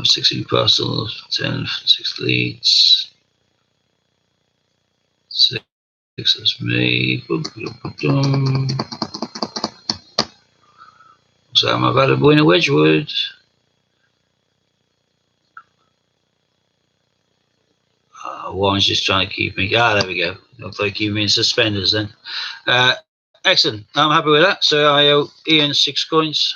16 parcels, 10, 6 leads. 6, that's me. Boom, boom, boom, boom. So I'm about to win a Wedgwood. Warren's just trying to keep me. There we go. Looks like keep me in suspenders then. Excellent. I'm happy with that. So I owe Ian 6 coins.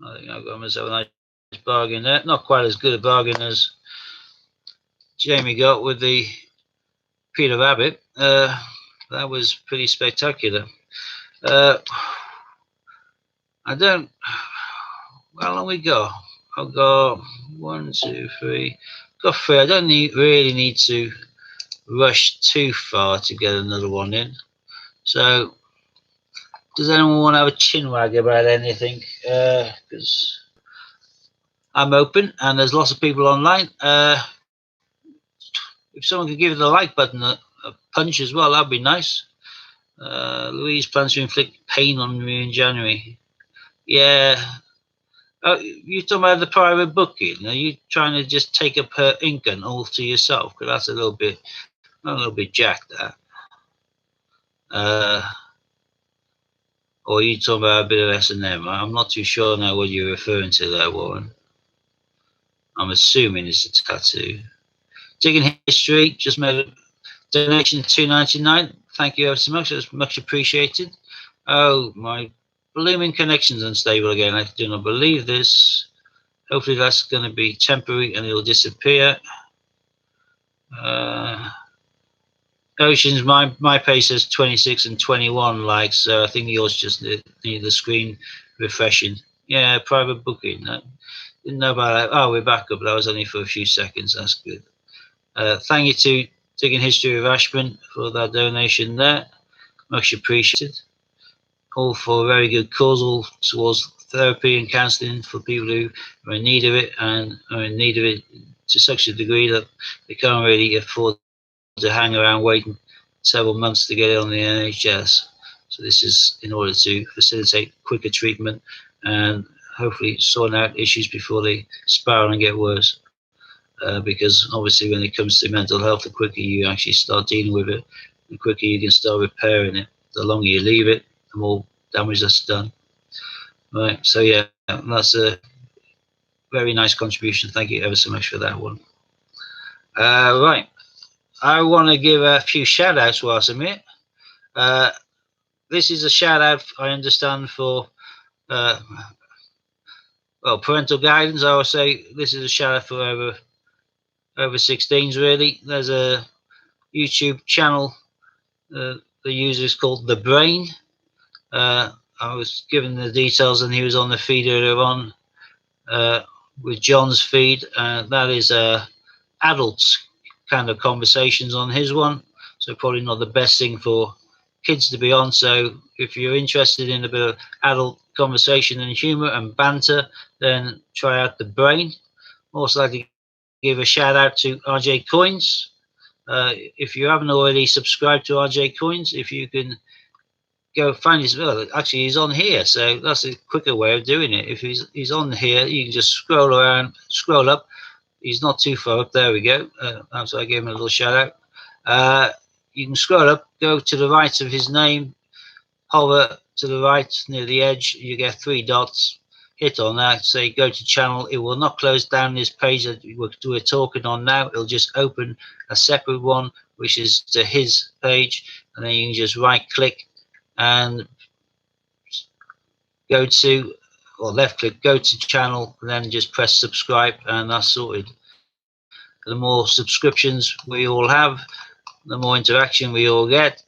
I think I've got myself a nice bargain there. Not quite as good a bargain as Jamie got with the Peter Rabbit. That was pretty spectacular. I don't. How long we go? I've got 1, 2, 3. Got 3. I don't really need to rush too far to get another one in. So, does anyone want to have a chinwag about anything? Because I'm open and there's lots of people online. If someone could give the like button a punch as well, that'd be nice. Louise plans to inflict pain on me in January. Yeah. Oh, you're talking about the private booking. Are you trying to just take up her income all to yourself? Because that's a little bit jacked, that. Or are you talking about a bit of S&M? I'm not too sure now what you're referring to there, Warren. I'm assuming it's a tattoo. Digging History just made a donation of $2.99. Thank you ever so much. That's much appreciated. Oh, my blooming connection's unstable again. I do not believe this. Hopefully that's going to be temporary and it'll disappear. Oceans, my page says 26 and 21 likes, so I think yours just need the screen refreshing. Yeah, private booking. Didn't know about that. Oh, we're back up. That was only for a few seconds. That's good. Thank you to Digging History of Ashburn for that donation there. Much appreciated. All for a very good cause, all towards therapy and counselling for people who are in need of it and are in need of it to such a degree that they can't really afford to hang around waiting several months to get it on the NHS. So this is in order to facilitate quicker treatment and hopefully sort out issues before they spiral and get worse. Because obviously when it comes to mental health, the quicker you actually start dealing with it, the quicker you can start repairing it. The longer you leave it, the more damage that's done. Right, so yeah, that's a very nice contribution. Thank you ever so much for that one. Right, I want to give a few shout outs whilst I'm here. This is a shout out, I understand, for well, parental guidance. I would say this is a shout out for over over 16s really. There's a YouTube channel. The user is called The Brain. I was given the details, and he was on the feed earlier on with John's feed. That is adults kind of conversations on his one, so probably not the best thing for kids to be on. So if you're interested in a bit of adult conversation and humor and banter, then try out The Brain. Also like to give a shout out to RJ Coins. If you haven't already subscribed to RJ Coins, if you can go find his, well, actually he's on here, so that's a quicker way of doing it. If he's on here, you can just scroll around, scroll up. He's not too far up. There we go. So I gave him a little shout out. You can scroll up, go to the right of his name, hover to the right near the edge. You get 3 dots. Hit on that, say go to channel. It will not close down this page that we're talking on now. It'll just open a separate one, which is to his page, and then you can just right click and go to, or left click, go to channel, and then just press subscribe, and that's sorted. The more subscriptions we all have, the more interaction we all get,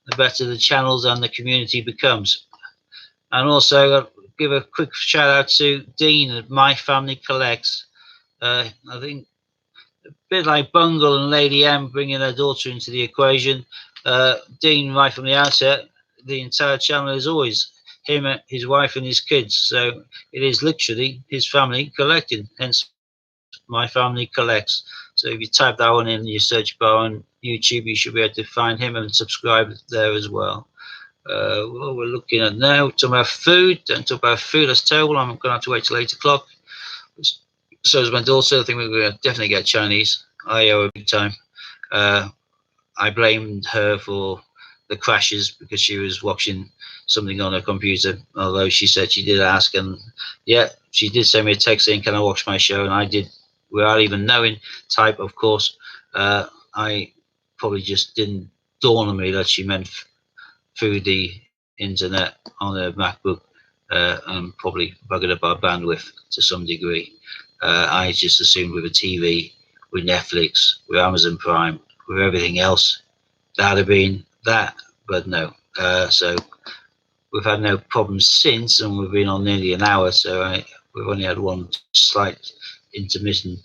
the better the channels and the community becomes. And also I'll give a quick shout out to Dean at My Family Collects. I think a bit like Bungle and Lady M bringing their daughter into the equation. Dean, right from the outset, the entire channel is always him, his wife, and his kids. So it is literally his family collecting, hence My Family Collects. So if you type that one in your search bar on YouTube, you should be able to find him and subscribe there as well. What we're looking at now, talking about food. Don't talk about food, that's terrible. I'm going to have to wait till 8 o'clock. So is my daughter. I think we're going to definitely get Chinese. I owe her big time. I blamed her for the crashes because she was watching something on her computer, although she said she did ask, and yeah, she did send me a text saying, can I watch my show? And I did, without even knowing, type, of course. I probably just didn't dawn on me that she meant through the internet on her MacBook, and probably buggered up our bandwidth to some degree. I just assumed with a TV, with Netflix, with Amazon Prime, with everything else, that'd have been that, but no. So we've had no problems since, and we've been on nearly an hour, so we've only had one slight intermittent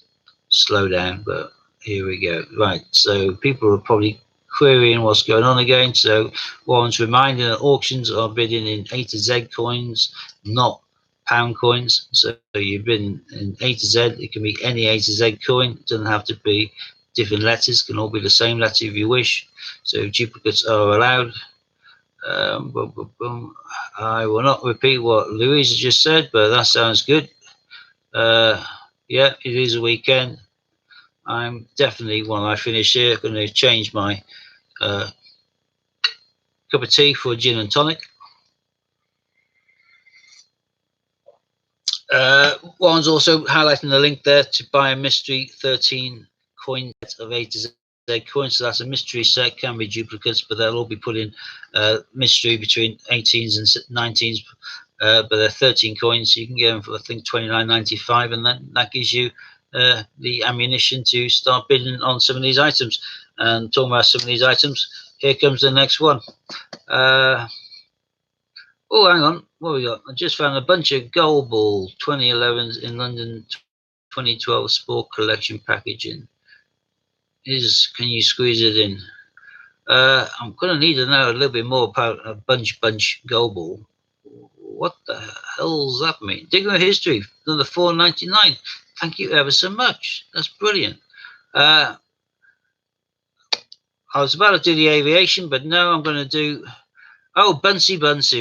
slowdown, but here we go. Right, so people are probably querying what's going on again. So Warren's reminding that auctions are bidding in A to Z coins, not pound coins. So you bid in A to Z, it can be any A to Z coin, it doesn't have to be different letters, can all be the same letter if you wish. So duplicates are allowed. I will not repeat what Louisa just said, but that sounds good. Yeah, it is a weekend. I'm definitely, when I finish here, going to change my cup of tea for a gin and tonic. Warren's also highlighting the link there to buy a mystery 13 coin set of A to Z coins. So that's a mystery set, can be duplicates, but they'll all be put in mystery between 18s and 19s. But they're 13 coins, so you can get them for, I think, $29.95, and then that gives you the ammunition to start bidding on some of these items. And talking about some of these items, here comes the next one. Oh, hang on, what have we got? I just found a bunch of Gold Ball 2011s in London 2012 Sport Collection packaging. Can you squeeze it in? I'm going to need to know a little bit more about a bunch Gold Ball. What the hell does that mean? Digging with history, another $4.99. Thank you ever so much. That's brilliant. I was about to do the aviation, but no, I'm going to do... Oh, Bunsy,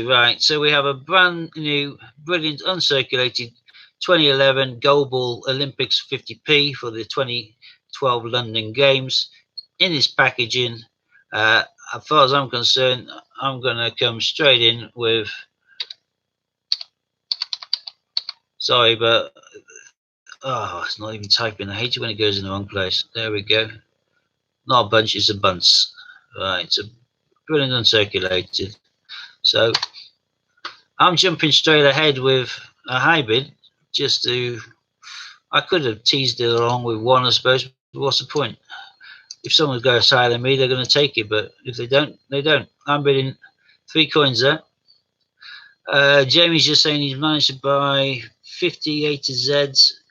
right. So we have a brand new, brilliant, uncirculated 2011 Gold Ball Olympics 50p for the 2012 London Games. In this packaging, as far as I'm concerned, I'm going to come straight in with... Sorry, but... Oh, it's not even typing. I hate it when it goes in the wrong place. There we go. Not a bunch, it's a bunce. Right, it's a brilliant uncirculated. So I'm jumping straight ahead with a hybrid just to... I could have teased it along with one, I suppose, but what's the point? If someone's got a side of me, they're going to take it, but if they don't, they don't. I'm bidding 3 coins there. Jamie's just saying he's managed to buy 58 to Z's,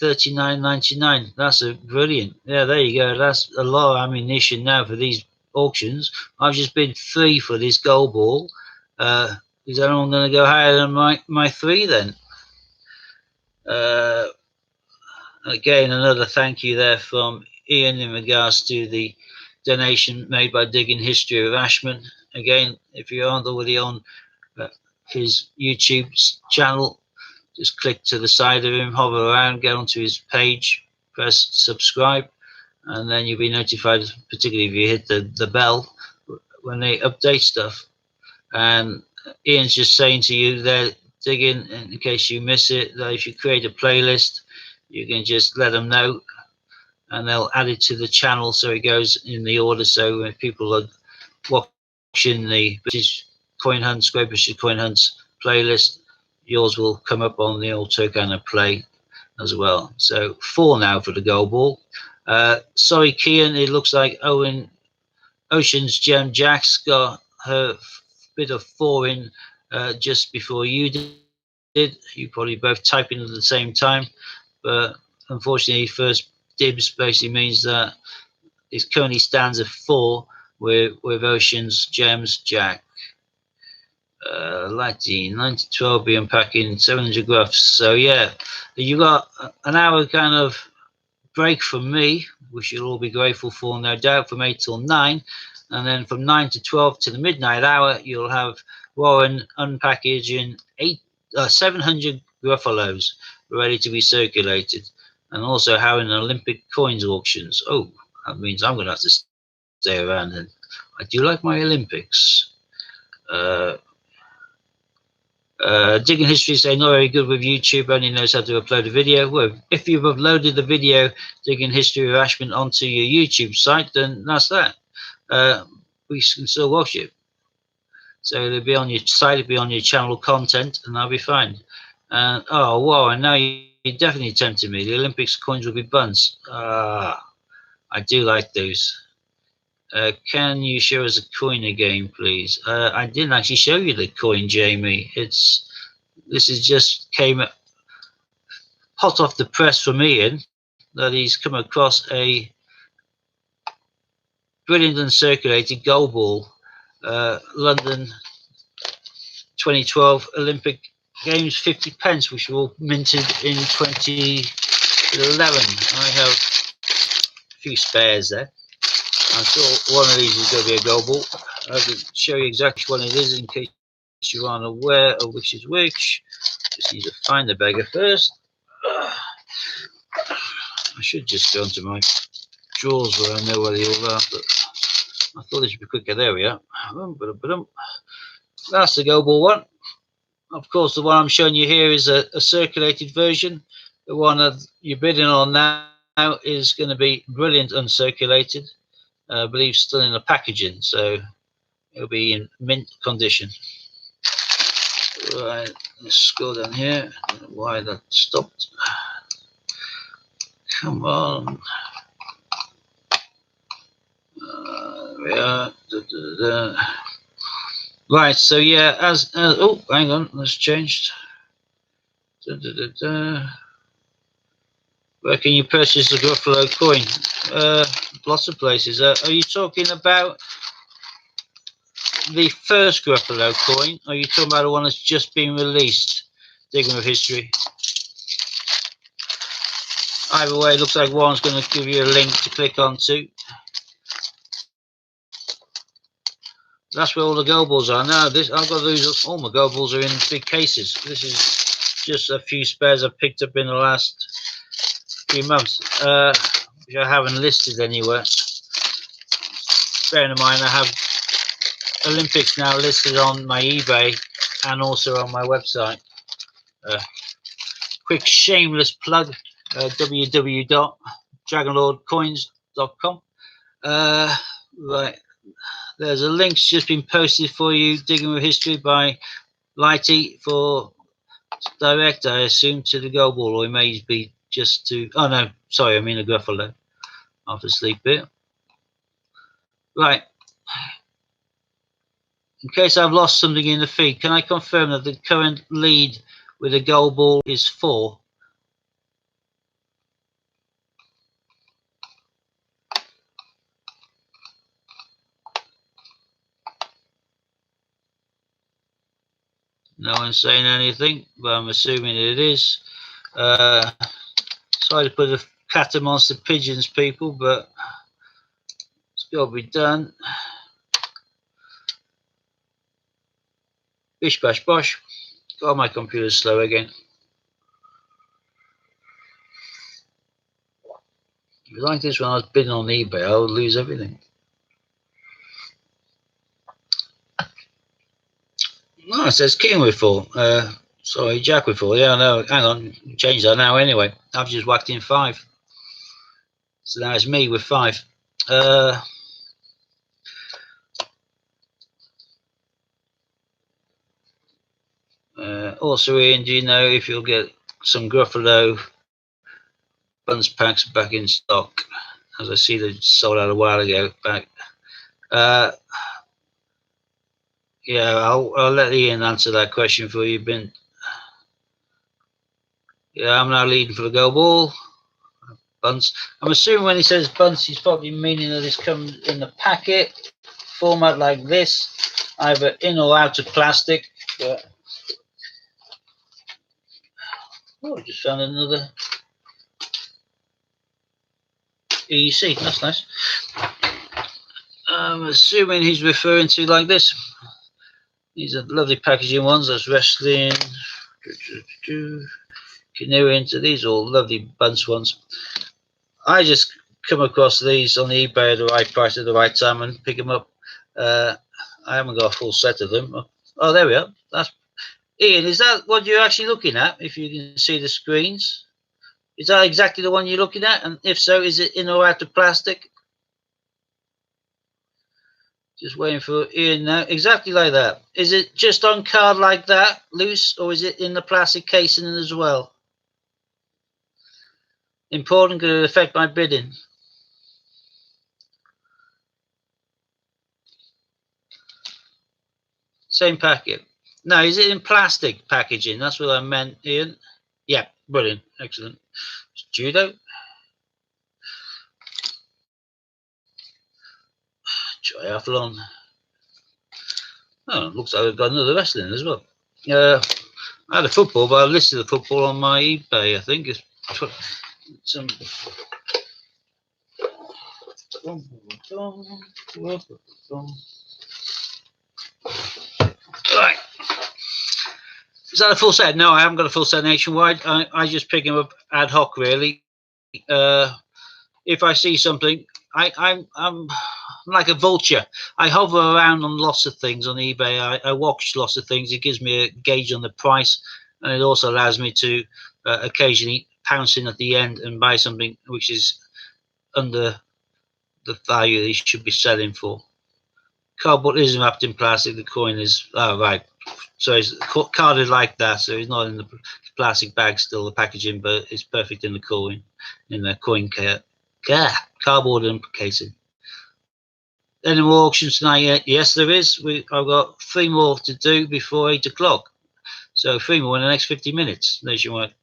39.99. That's a brilliant. Yeah, there you go. That's a lot of ammunition now for these auctions. I've just bid 3 for this gold ball. Is anyone going to go higher than my 3 then? Again, another thank you there from Ian in regards to the donation made by Digging History of Ashman. Again, if you aren't already on his YouTube channel, just click to the side of him, hover around, get onto his page, press subscribe, and then you'll be notified, particularly if you hit the bell, when they update stuff. And Ian's just saying to you there, Digging, in case you miss it, that if you create a playlist, you can just let them know and they'll add it to the channel so it goes in the order. So when people are watching the British Coin Hunts, Great British Coin Hunts playlist, yours will come up on the old Turkana play as well. So 4 now for the gold ball. Sorry, Kian, it looks like Ocean's Gem Jack's got her bit of 4 in just before you did. You probably both typing at the same time, but unfortunately, first dibs basically means that it currently stands at 4 with Ocean's Gems Jack. Lighty 9-12 be unpacking 700 gruffs. So yeah, you got an hour kind of break from me, which you'll all be grateful for, no doubt, from 8 till 9, and then from 9 to 12 to the midnight hour, you'll have Warren unpackaging 700 Gruffalos ready to be circulated, and also having Olympic coins auctions. Oh, that means I'm going to have to stay around, and I do like my Olympics. Digging History say not very good with YouTube, only knows how to upload a video. Well, if you've uploaded the video Digging History of Ashman onto your YouTube site, then that's that. We can still watch it. So it'll be on your site, it'll be on your channel content, and that'll be fine. Oh, wow, and now you definitely tempted me. The Olympics coins will be buns. I do like those. Can you show us a coin again, please? I didn't actually show you the coin, Jamie. This is just came hot off the press from Ian that he's come across a brilliant uncirculated gold ball, London 2012 Olympic Games 50p, which were minted in 2011. I have a few spares there. I'm sure one of these is going to be a gold ball. I can show you exactly what it is in case you aren't aware of which is which. Just need to find the beggar first. I should just go into my drawers where I know where they all are, but I thought this would be quicker. There we are. That's the gold ball one. Of course, the one I'm showing you here is a circulated version. The one that you're bidding on now is going to be brilliant uncirculated. I believe still in the packaging, so it'll be in mint condition. Right, let's scroll down here. I don't know why that stopped. Come on. There we are. Right, so yeah, oh, hang on, that's changed. Where can you purchase the Gruffalo coin? Lots of places. Are you talking about the first Gruffalo coin? Or are you talking about the one that's just been released? Digging with History. Either way, it looks like Warren's going to give you a link to click onto. That's where all the gold balls are. Now, I've got those. All my gold balls are in big cases. This is just a few spares I've picked up in the last few months, which I haven't listed anywhere. Bearing in mind, I have Olympics now listed on my eBay and also on my website. Quick shameless plug, www.dragonlordcoins.com. Right, there's a link just been posted for you, Digging with History by Lighty, for direct, I assume, to the gold ball, or it may be just to, oh no, sorry, I mean a Gruffalo. Half asleep here. Right. In case I've lost something in the feed, can I confirm that the current lead with a goal ball is 4? No one's saying anything, but I'm assuming it is. Sorry to put a cat amongst the pigeons, people, but it's got to be done. Bish bash bosh. God, my computer's slow again. If it was like this when I was bidding on eBay, I would lose everything. No, it says king with 4. Sorry, jack with 4. Yeah, no, hang on. Change that now anyway. I've just whacked in 5. So now it's me with 5. Also, Ian, do you know if you'll get some Gruffalo buns packs back in stock? As I see they sold out a while ago back. Yeah, I'll let Ian answer that question for you, Ben. Yeah, I'm now leading for the goal ball. Bunts. I'm assuming when he says bunts, he's probably meaning that it's come in the packet format like this, either in or out of plastic. But oh, I just found another EEC. That's nice. I'm assuming he's referring to like this. These are lovely packaging ones. That's wrestling. Canoe into these all lovely bunch ones. I just come across these on eBay at the right price at the right time and pick them up. I haven't got a full set of them. Oh, there we are. That's Ian. Is that what you're actually looking at? If you can see the screens, is that exactly the one you're looking at? And if so, is it in or out of plastic? Just waiting for Ian now. Exactly like that. Is it just on card like that, loose, or is it in the plastic casing as well? Important, could it affect my bidding? Same packet. No, is it in plastic packaging? That's what I meant, Ian. Yeah, brilliant. Excellent. Judo. Triathlon. Oh, looks like I've got another wrestling as well. I had a football, but I've listed the football on my eBay, I think. It's some. Right. Is that a full set? No, I haven't got a full set nationwide. I just pick them up ad hoc, really. If I see something, I'm like a vulture. I hover around on lots of things on eBay. I watch lots of things. It gives me a gauge on the price, and it also allows me to occasionally pounce in at the end and buy something which is under the value they should be selling for. Cardboard isn't wrapped in plastic. The coin is right. So it's carded like that. So it's not in the plastic bag, still the packaging, but it's perfect in the coin, cardboard and casing. Any more auctions tonight? Yes, there is. I've got 3 more to do before 8 o'clock. So 3 more in the next 50 minutes nationwide.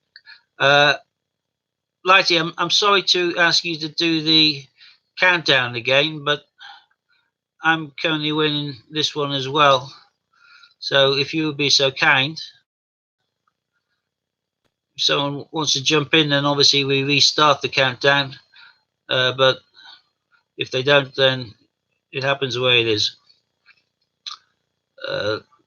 Lighty, I'm sorry to ask you to do the countdown again, but I'm currently winning this one as well. So if you would be so kind, if someone wants to jump in, then obviously we restart the countdown. But if they don't, then it happens the way it is.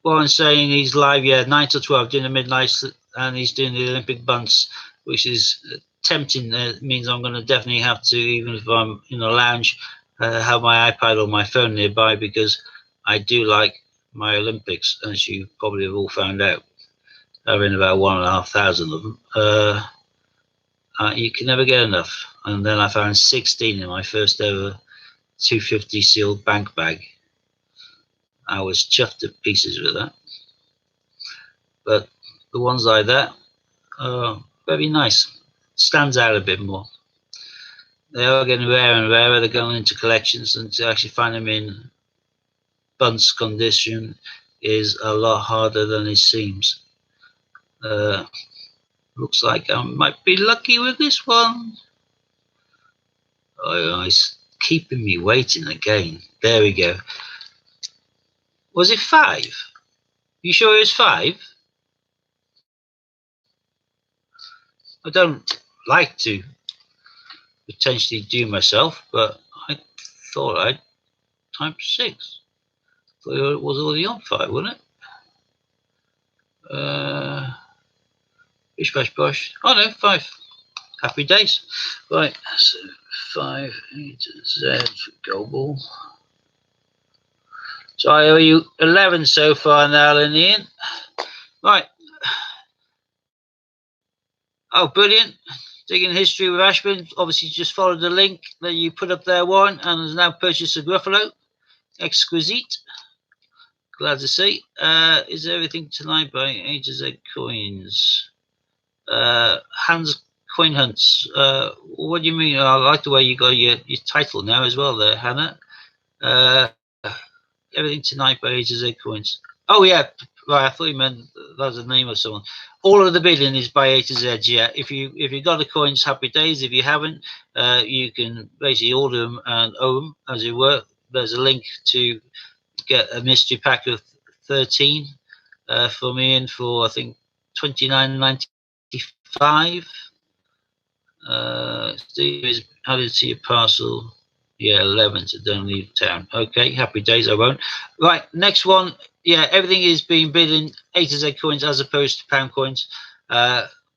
Warren's saying he's live, yeah, 9 to 12, doing the midnight, and he's doing the Olympic bunts, which is tempting. Means I'm going to definitely have to, even if I'm in a lounge, have my iPad or my phone nearby, because I do like my Olympics, as you probably have all found out. I've been about 1,500 of them. You can never get enough. And then I found 16 in my first ever 250 sealed bank bag. I was chuffed to pieces with that. But the ones like that are very nice. stands out a bit more. They are getting rarer and rarer. They're going into collections, and to actually find them in bunce condition is a lot harder than it seems. Looks like I might be lucky with this one. Oh, it's keeping me waiting again. There we go. Was it 5? You sure it was 5? I don't like to potentially do myself, but I thought I'd type 6. Thought it was already on 5, wasn't it? Bish bash bosh. Oh no, 5. Happy days. Right, so 5 A to Z for Global. So I owe you 11 so far now, Ian. Right. Oh, brilliant. Digging history with Ashburn. Obviously, just followed the link that you put up there, Warren, and has now purchased a Gruffalo. Exquisite. Glad to see. Is everything tonight by A to Z Coins? Hans Coin Hunts. What do you mean? I like the way you got your title now as well there, Hannah. Everything tonight by A to Z Coins. Oh, yeah. Right, I thought you meant that was the name of someone. All of the bidding is by A to Z. Yeah, if you got the coins, happy days. If you haven't, you can basically order them and owe them, as it were. There's a link to get a mystery pack of 13 for me in for I think $29.95. Steve is added to your parcel. Yeah, 11, so don't leave town. Okay, happy days, I won't. Right, next one. Yeah, everything is being bid in A to Z coins as opposed to pound coins,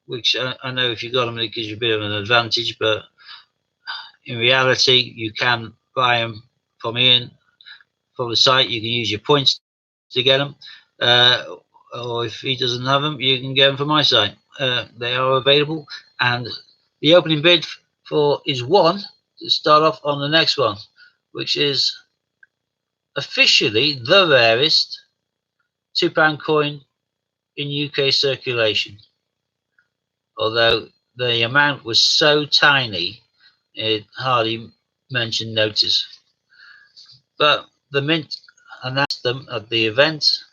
which I know if you got them, it gives you a bit of an advantage, but in reality, you can buy them from Ian, from the site. You can use your points to get them, or if he doesn't have them, you can get them from my site. They are available, and the opening bid for is 1 to start off on the next one, which is officially the rarest £2 coin in UK circulation. Although the amount was so tiny, it hardly mentioned notice. But the Mint announced them at the event,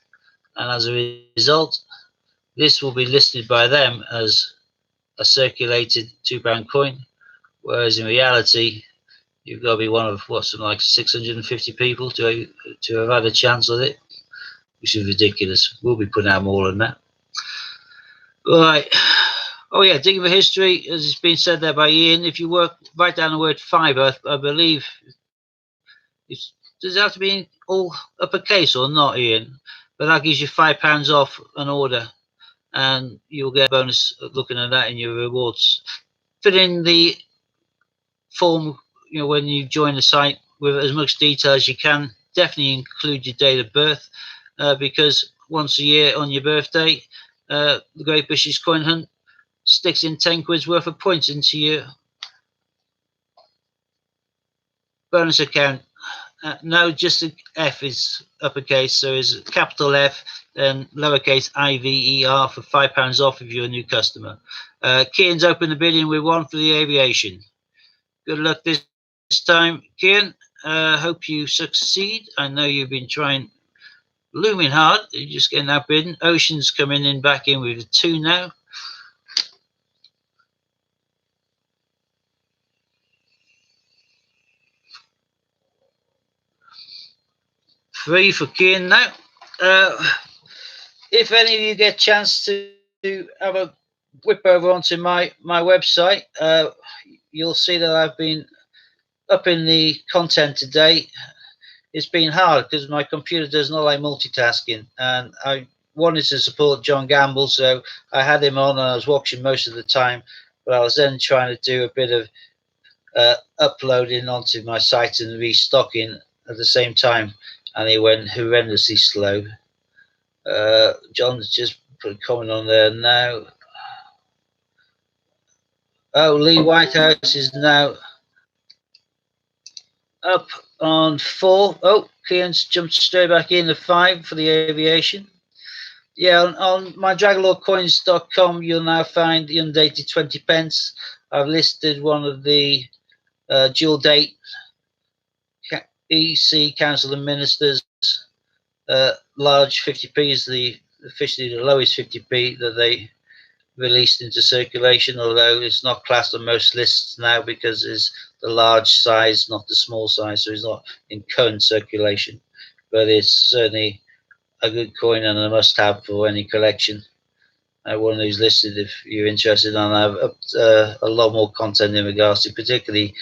and as a result, this will be listed by them as a circulated £2 coin, whereas in reality, you've got to be one of something like 650 people to have had a chance with it, which is ridiculous. We'll be putting out more than that. Right. Oh yeah, digging for history, as it's been said there by Ian. If you write down the word fibre, I believe, does it have to be in all uppercase or not, Ian? But that gives you £5 off an order, and you'll get a bonus looking at that in your rewards. Fill in the form, when you join the site with as much detail as you can. Definitely include your date of birth, because once a year on your birthday, the Great British Coin Hunt sticks in 10 quid's worth of points into your bonus account. No, just the F is uppercase, so is capital F, then lowercase IVER for £5 off if you're a new customer. Kian's opened the bidding with 1 for the aviation. Good luck this time, Kian. Hope you succeed. I know you've been trying looming hard. You're just getting that bidding. Ocean's coming in back in with a 2 now. Three for Kian now. If any of you get a chance to have a whip over onto my website, you'll see that I've been upping the content today. It's been hard because my computer does not like multitasking, and I wanted to support John Gamble, so I had him on and I was watching most of the time, but I was then trying to do a bit of uploading onto my site and restocking at the same time, and it went horrendously slow. John's just put a comment on there now. Oh, Lee Whitehouse is now up on 4. Oh, Kian's jumped straight back in the 5 for the aviation. Yeah, on my dragonlordcoins.com, you'll now find the undated 20 pence. I've listed one of the dual date EC Council of Ministers large 50p's, officially the lowest 50p that they released into circulation, although it's not classed on most lists now because it's the large size, not the small size, so it's not in current circulation. But it's certainly a good coin and a must-have for any collection. One of those listed if you're interested, and I have a lot more content in regards to particularly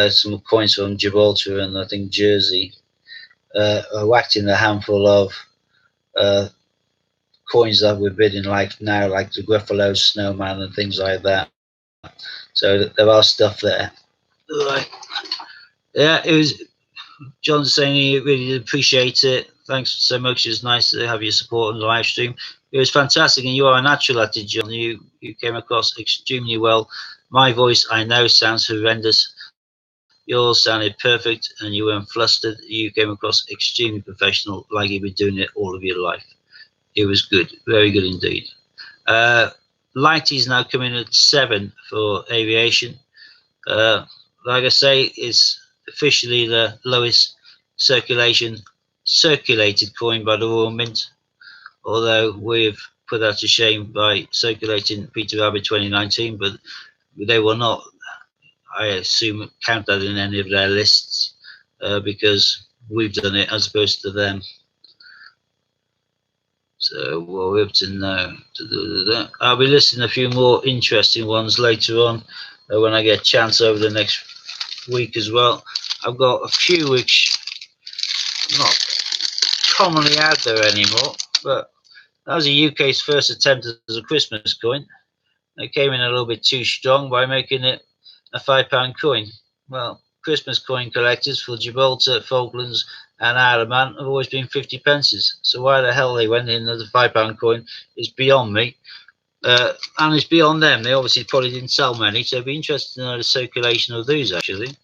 some coins from Gibraltar and I think Jersey. I whacked in a handful of coins that we're bidding like now, like the Gruffalo Snowman and things like that. So there are stuff there. Right. Yeah, it was John's saying he really appreciates it. Thanks so much. It's nice to have your support on the live stream. It was fantastic, and you are a natural at it, John. You came across extremely well. My voice, I know, sounds horrendous. Yours sounded perfect, and you weren't flustered. You came across extremely professional, like you've been doing it all of your life. It was good, very good indeed. Lighty's now coming at 7 for aviation. Like I say, it's officially the lowest circulated coin by the Royal Mint, although we've put that to shame by circulating Peter Rabbit 2019, but they will not, I assume, count that in any of their lists because we've done it as opposed to them. So what we're up to now. I'll be listing a few more interesting ones later on when I get a chance over the next week as well. I've got a few which are not commonly out there anymore, but that was the UK's first attempt as a Christmas coin. They came in a little bit too strong by making it a £5 coin. Well, Christmas coin collectors for Gibraltar, Falklands and Isle of Man have always been 50 pences. So why the hell they went in as a £5 coin is beyond me. And it's beyond them. They obviously probably didn't sell many, so it'd be interesting to know the circulation of those actually.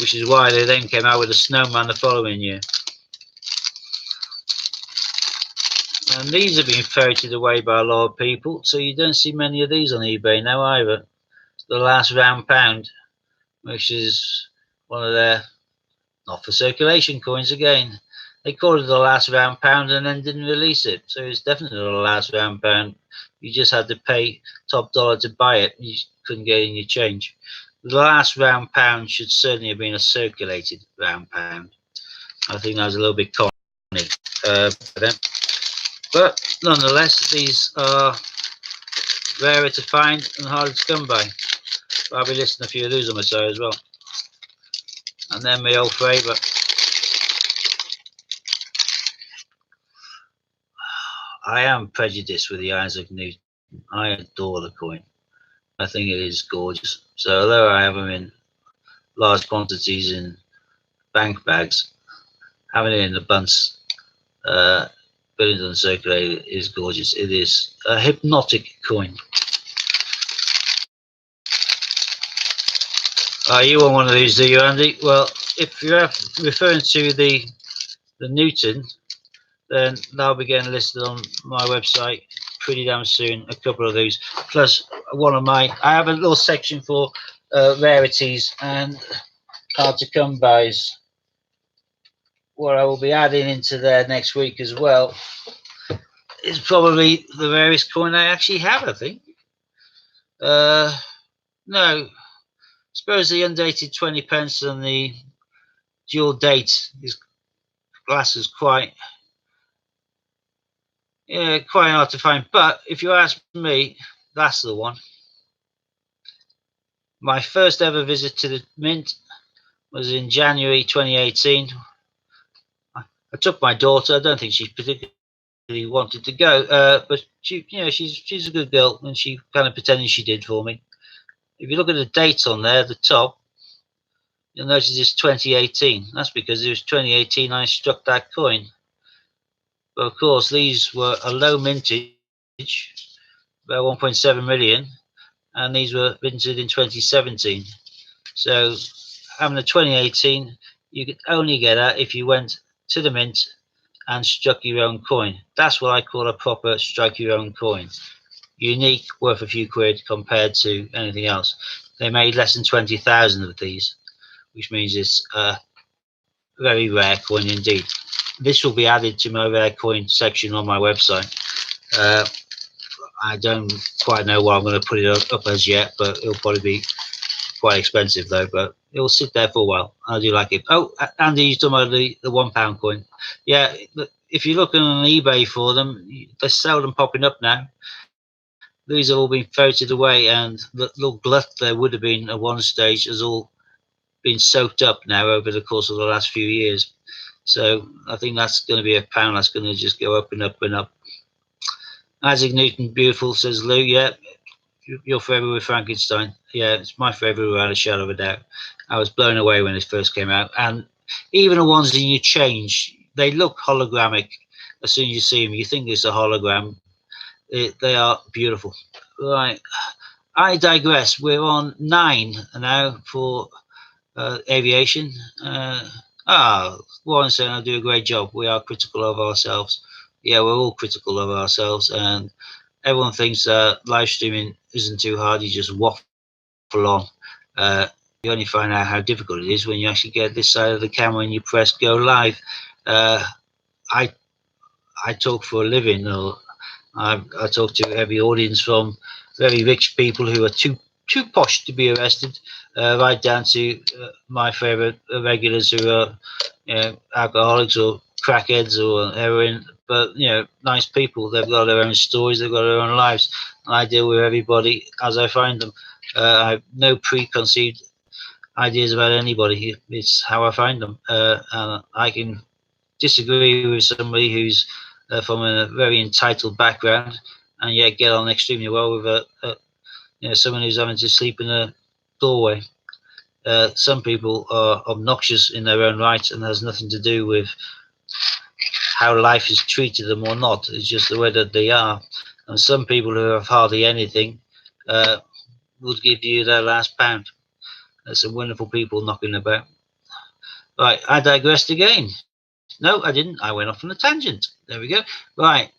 Which is why they then came out with a snowman the following year. And these have been ferreted away by a lot of people, so you don't see many of these on eBay now either. The last round pound, which is one of their not for circulation coins again. They called it the last round pound and then didn't release it, so it's definitely the last round pound. You just had to pay top dollar to buy it. You couldn't get in your change. The last round pound should certainly have been a circulated round pound. I think that was a little bit corny for them. But nonetheless, these are rarer to find and harder to come by. But I'll be listing a few of those on my side as well. And then my old favourite. I am prejudiced with the Isaac Newton. I adore the coin. I think it is gorgeous. So although I have them in large quantities in bank bags, having it in the bunts, putting it on the circulator is gorgeous. It is a hypnotic coin. You want one of these, do you, Andy? Well, if you're referring to the Newton, then that'll be getting listed on my website pretty damn soon. A couple of these, plus one of mine. I have a little section for rarities and hard to come bys. What I will be adding into there next week as well is probably the rarest coin I actually have. I think. No. I suppose the undated 20 pence and the dual date is glass is quite hard to find. But if you ask me, that's the one. My first ever visit to the mint was in January 2018. I took my daughter. I don't think she particularly wanted to go, but she's a good girl, and she kind of pretended she did for me. If you look at the date on there, the top, you'll notice it's 2018. That's because it was 2018 I struck that coin. But of course, these were a low mintage, about 1.7 million, and these were minted in 2017. So having a 2018, you could only get that if you went to the mint and struck your own coin. That's what I call a proper strike your own coin. Unique, worth a few quid compared to anything else. They made less than 20,000 of these, which means it's a very rare coin indeed. This will be added to my rare coin section on my website. I don't quite know what I'm going to put it up as yet, but it'll probably be quite expensive though, but it will sit there for a while. I do like it. Oh, Andy, you're talking about the £1 coin. Yeah, if you're looking on eBay for them, they're seldom popping up now. These have all been floated away, and the little glut there would have been at one stage has all been soaked up now over the course of the last few years. So I think that's going to be £1 that's going to just go up and up and up. Isaac Newton, beautiful, says Lou. Yeah, you're forever with Frankenstein. Yeah, it's my favourite without a shadow of a doubt. I was blown away when it first came out. And even the ones that you change, they look hologramic as soon as you see them. You think it's a hologram. They are beautiful. Right. I digress. We're on 9 now for aviation. Warren saying I do a great job. We are critical of ourselves. Yeah, we're all critical of ourselves, and everyone thinks live streaming isn't too hard. You just waffle on. You only find out how difficult it is when you actually get this side of the camera and you press go live. I talk for a living, or I talk to every audience, from very rich people who are too posh to be arrested, right down to my favourite regulars who are alcoholics or crackheads or heroin, but nice people. They've got their own stories, they've got their own lives, and I deal with everybody as I find them. I have no preconceived ideas about anybody. It's how I find them, and I can disagree with somebody who's from a very entitled background and yet get on extremely well with someone who's having to sleep in a doorway. Some people are obnoxious in their own right, and has nothing to do with how life has treated them or not. It's just the way that they are. And some people who have hardly anything would give you their last pound. There's some wonderful people knocking about. Right, I digressed again. No, I didn't. I went off on a tangent. There we go. Right,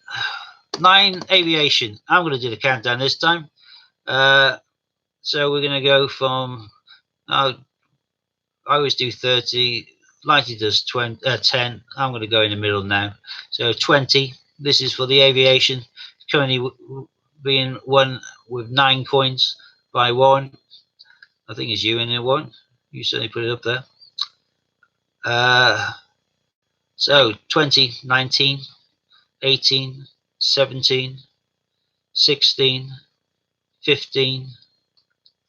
9 aviation. I'm going to do the countdown this time. So we're going to go from, I always do 30, Lighty does 10. I'm going to go in the middle now. So 20, this is for the aviation. It's currently being won with 9 coins by Warren. I think it's you in there, Warren. You certainly put it up there. So 20, 19, 18, 17, 16, 15,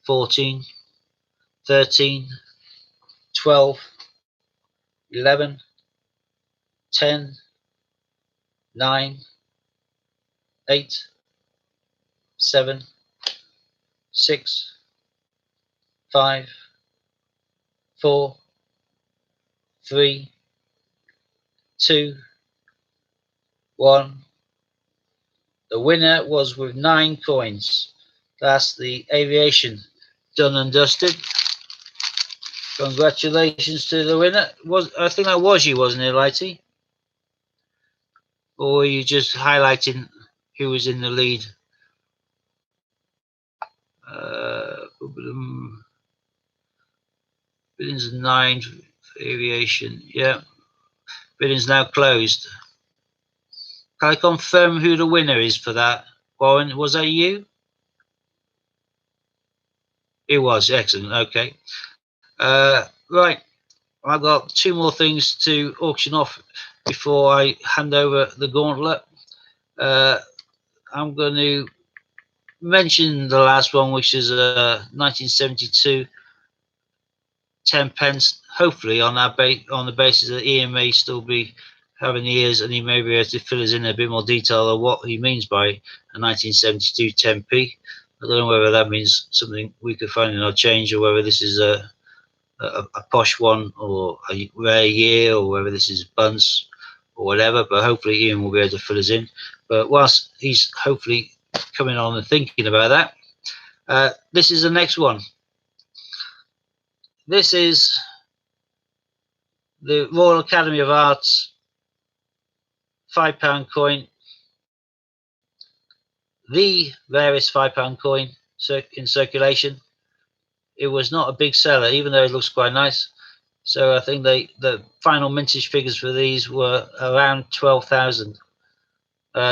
14, 13, 12, 11, 10, 9, 8, 7, 6, 5, 4, 3, 2, 1. The winner was with 9 coins. That's the aviation done and dusted. Congratulations to the winner. I think that was you, wasn't it, Lighty? Or were you just highlighting who was in the lead? Bidding's 9 for aviation. Yeah. Bidding's now closed. Can I confirm who the winner is for that? Warren, was that you? It was. Excellent. Okay. Right. I've got 2 more things to auction off before I hand over the gauntlet. I'm going to mention the last one, which is 1972 10p's. Hopefully, on the basis that Ian may still be having ears, and he may be able to fill us in a bit more detail of what he means by a 1972 10p. I don't know whether that means something we could find in our change, or whether this is a posh one, or a rare year, or whether this is bunce or whatever. But hopefully Ian will be able to fill us in. But whilst he's hopefully coming on and thinking about that, this is the next one. This is the Royal Academy of Arts £5 coin, the rarest £5 coin in circulation. It was not a big seller, even though it looks quite nice. So I think the final mintage figures for these were around 12,000.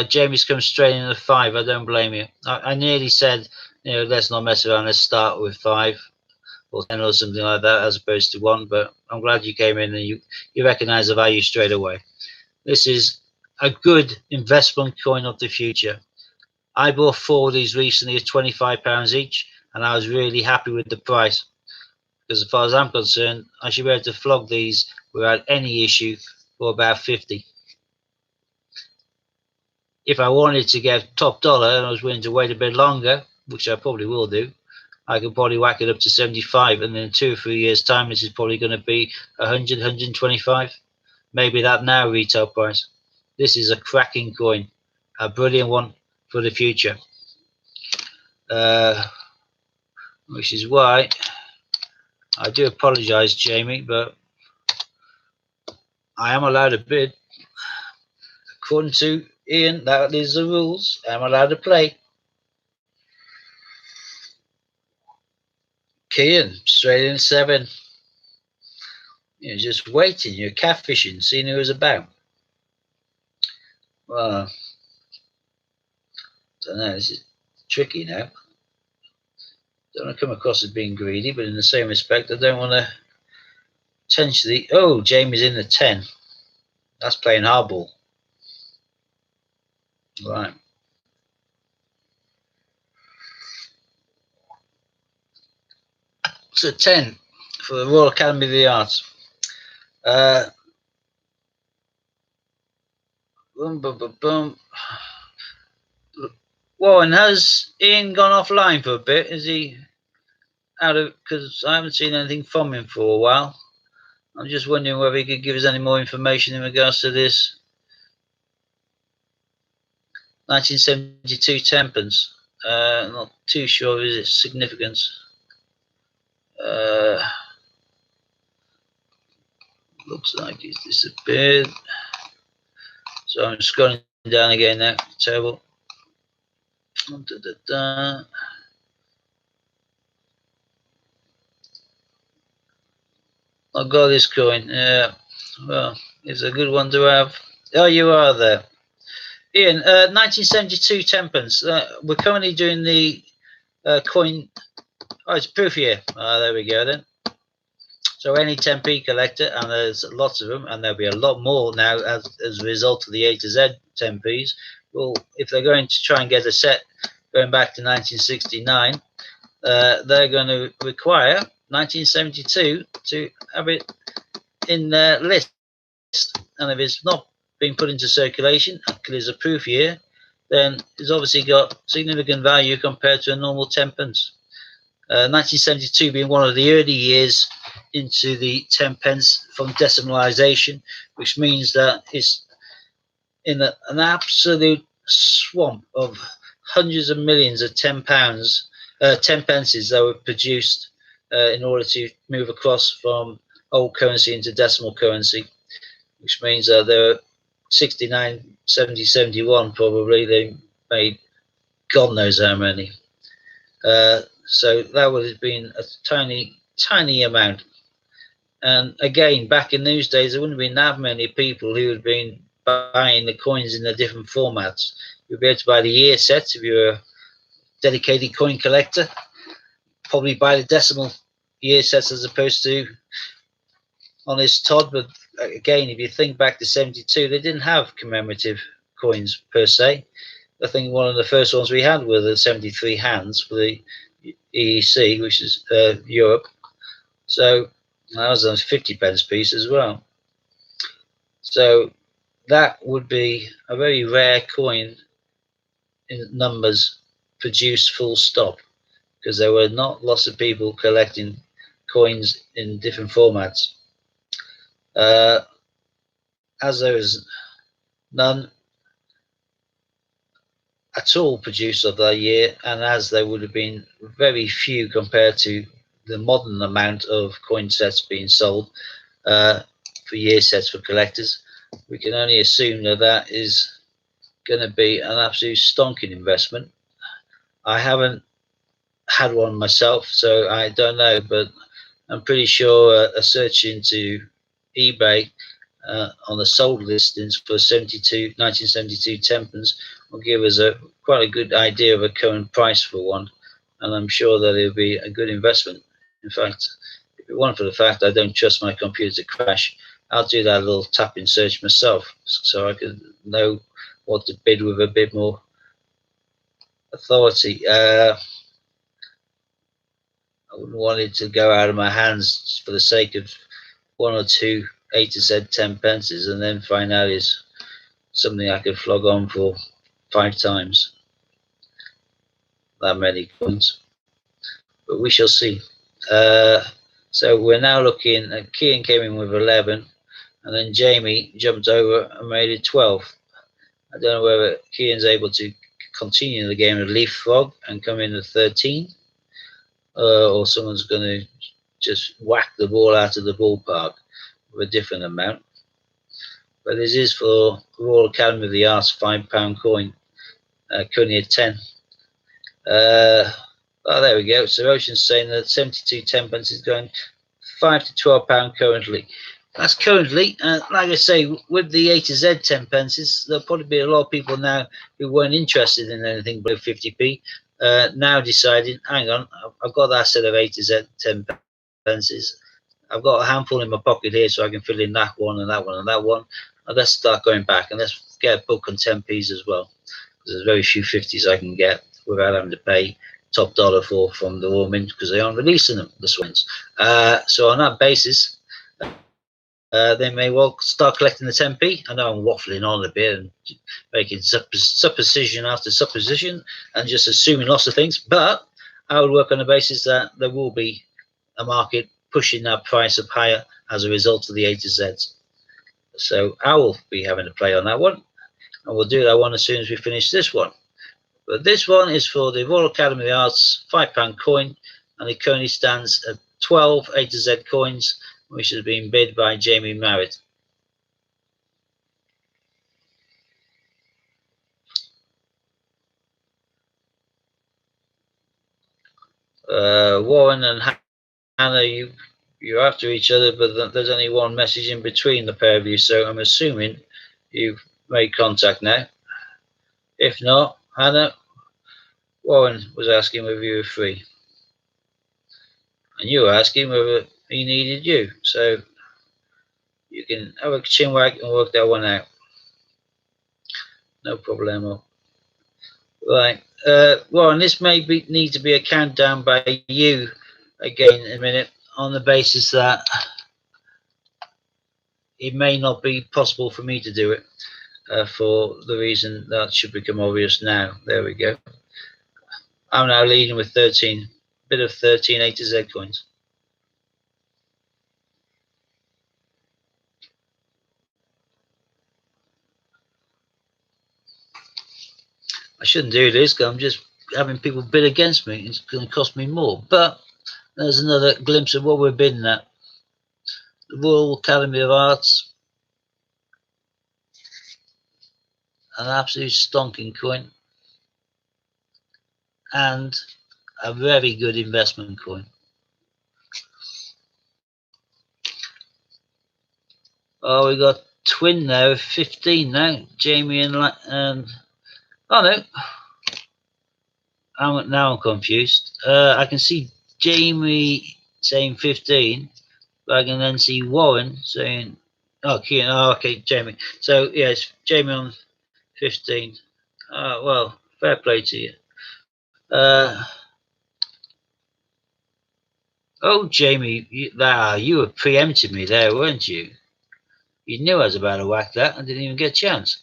Jamie's come straight in at 5. I don't blame you. I nearly said, let's not mess around. Let's start with 5 or 10 or something like that, as opposed to 1. But I'm glad you came in and you recognise the value straight away. This is a good investment coin of the future. I bought 4 of these recently at £25 each, and I was really happy with the price. Because as far as I'm concerned, I should be able to flog these without any issue for about 50. If I wanted to get top dollar and I was willing to wait a bit longer, which I probably will do, I could probably whack it up to 75, and then in 2 or 3 years' time, this is probably going to be 100, 125. Maybe that now retail price. This is a cracking coin, a brilliant one for the future. Which is why I do apologise, Jamie, but I am allowed a bid. According to Ian, that is the rules. I'm allowed to play. Kian, straight in 7. You're just waiting. You're catfishing, seeing who it was about. Well, I don't know. This is tricky now. Don't want to come across as being greedy, but in the same respect, I don't want to potentially. Oh, Jamie's in the 10. That's playing hardball. Right. So 10 for the Royal Academy of the Arts. Boom, boom, boom, boom. Well, and has Ian gone offline for a bit? Is he out of? Because I haven't seen anything from him for a while. I'm just wondering whether he could give us any more information in regards to this 1972 10p's. Not too sure of its significance. Looks like it's disappeared. So I'm scrolling down again now. Terrible. I've got this coin. Yeah. Well, it's a good one to have. Oh, you are there. Ian, 1972 10p's. We're currently doing the coin. Oh, it's proof here. There we go then. So any 10p collector, and there's lots of them, and there'll be a lot more now as a result of the A to Z 10p's. Well, if they're going to try and get a set going back to 1969, they're going to require 1972 to have it in their list. And if it's not being put into circulation, there's a proof here, then it's obviously got significant value compared to a normal 10pence. 1972 being one of the early years into the 10pence from decimalisation, which means that it's in an absolute swamp of hundreds of millions of £10, 10pences that were produced in order to move across from old currency into decimal currency, which means that there are 69, 70, 71 probably. They made God knows how many. So that would have been a tiny, tiny amount. And again, back in those days, there wouldn't have been that many people who had been buying the coins in the different formats. You'd be able to buy the year sets if you're a dedicated coin collector. Probably buy the decimal year sets as opposed to Honest Todd. But again, if you think back to 72, they didn't have commemorative coins per se. I think one of the first ones we had were the 73 hands for the EEC, which is Europe. So that was a 50pence piece as well. So that would be a very rare coin in numbers produced full stop, because there were not lots of people collecting coins in different formats. As there is none at all produced of that year, and as there would have been very few compared to the modern amount of coin sets being sold for year sets for collectors, we can only assume that that is going to be an absolute stonking investment. I haven't had one myself, so I don't know, but I'm pretty sure a search into eBay on the sold listings for 1972 10p's will give us quite a good idea of a current price for one, and I'm sure that it'll be a good investment. In fact, if it weren't for the fact I don't trust my computer to crash, I'll do that little tapping search myself so I can know what to bid with a bit more authority. I wouldn't want it to go out of my hands for the sake of one or two A to Z 10p's and then find out is something I could flog on for 5 times that many coins. But we shall see. So we're now looking at Kian came in with 11, and then Jamie jumped over and made it 12. I don't know whether Kian's able to continue the game of leapfrog and come in at 13, or someone's going to just whack the ball out of the ballpark with a different amount. But this is for Royal Academy of the Arts £5 coin, currently at 10. Oh, there we go. So Ocean's saying that 72 10p's is going £5 to £12 currently. That's currently, like I say, with the A to Z 10p's, there'll probably be a lot of people now who weren't interested in anything below 50p, now deciding, hang on, I've got that set of A to Z 10p's. I've got a handful in my pocket here, so I can fill in that one and that one and that one. And let's start going back and let's get a book on 10p's as well. There's very few 50s I can get without having to pay top dollar from the Royal Mint because they aren't releasing them, the swins. So on that basis, they may well start collecting the 10p. I know I'm waffling on a bit and making supposition after supposition and just assuming lots of things, but I would work on the basis that there will be a market pushing that price up higher as a result of the A to Zs. So I will be having a play on that one, and we'll do that one as soon as we finish this one. But this one is for the Royal Academy of the Arts £5 coin, and it currently stands at 12 A to Z coins, which has been bid by Jamie Merritt. Warren and Hannah, you're after each other, but there's only one message in between the pair of you, so I'm assuming you've made contact now. If not, Hannah, Warren was asking whether you were free, and you were asking whether he needed you, so you can have a chin wag and work that one out. No problemo. Right, Warren, this may need to be a countdown by you again in a minute, on the basis that it may not be possible for me to do it, for the reason that should become obvious now. There we go. I'm now leading with 13, bit of 13 A to Z coins. I shouldn't do this because I'm just having people bid against me. It's going to cost me more. But there's another glimpse of what we're bidding at. The Royal Academy of Arts, an absolute stonking coin, and a very good investment coin. Oh, we got twin now, 15 now. Jamie and oh no, I'm confused. I can see Jamie saying 15, but I can then see Warren saying, oh, Kian, oh, okay, Jamie. So yes, Jamie on 15. Well, fair play to you. Oh, Jamie, you were preempting me there, weren't you? You knew I was about to whack that. I didn't even get a chance.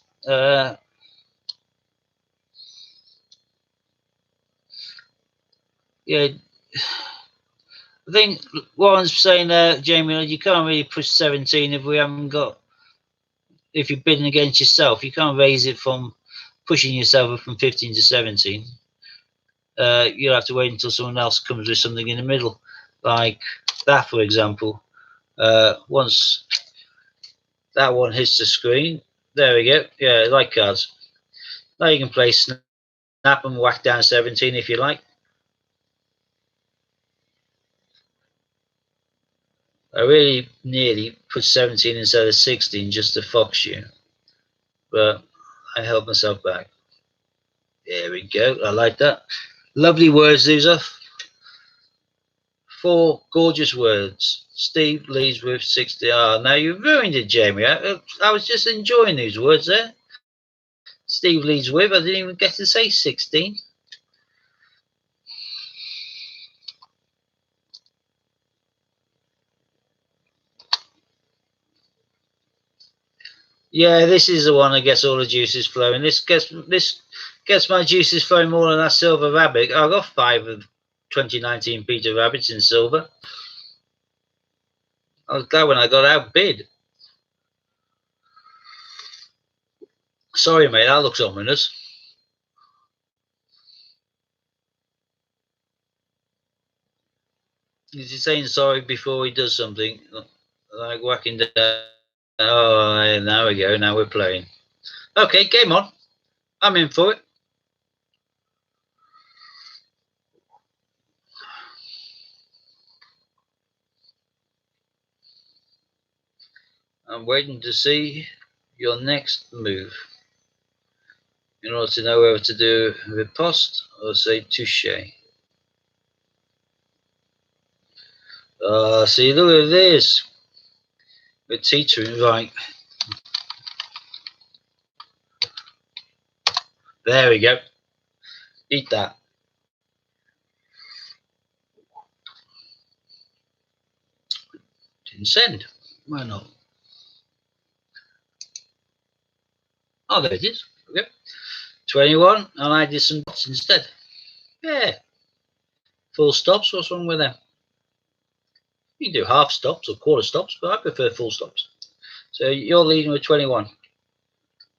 Yeah, I think Warren's saying there, Jamie, you can't really push 17 if we haven't got, if you're bidding against yourself. You can't raise it from pushing yourself up from 15 to 17. You'll have to wait until someone else comes with something in the middle, like that, for example. Once That one hits the screen. There we go. Yeah, like cards. Now you can play snap and whack down 17 if you like. I really nearly put 17 instead of 16 just to fox you, but I held myself back. There we go. I like that. Lovely words, these are. 4 gorgeous words. Steve leads with 60. Now you ruined it, Jamie. I was just enjoying these words there. Steve leads with. I didn't even get to say 16. Yeah, this is the one that gets all the juices flowing. This gets my juices flowing more than that silver rabbit. I got 5 of 2019 Peter Rabbits in silver. I was glad when I got outbid. Sorry, mate, that looks ominous. Is he saying sorry before he does something? Like whacking down. Oh, now we go. Now we're playing. Okay, game on. I'm in for it. I'm waiting to see your next move in order to know whether to do riposte or say touche. See, look at this. We're teetering right. There we go. Eat that. Didn't send. Why not? Oh, there it is. Okay. 21, and I did some dots instead. Yeah. Full stops. What's wrong with them? You can do half stops or quarter stops, but I prefer full stops. So you're leading with 21.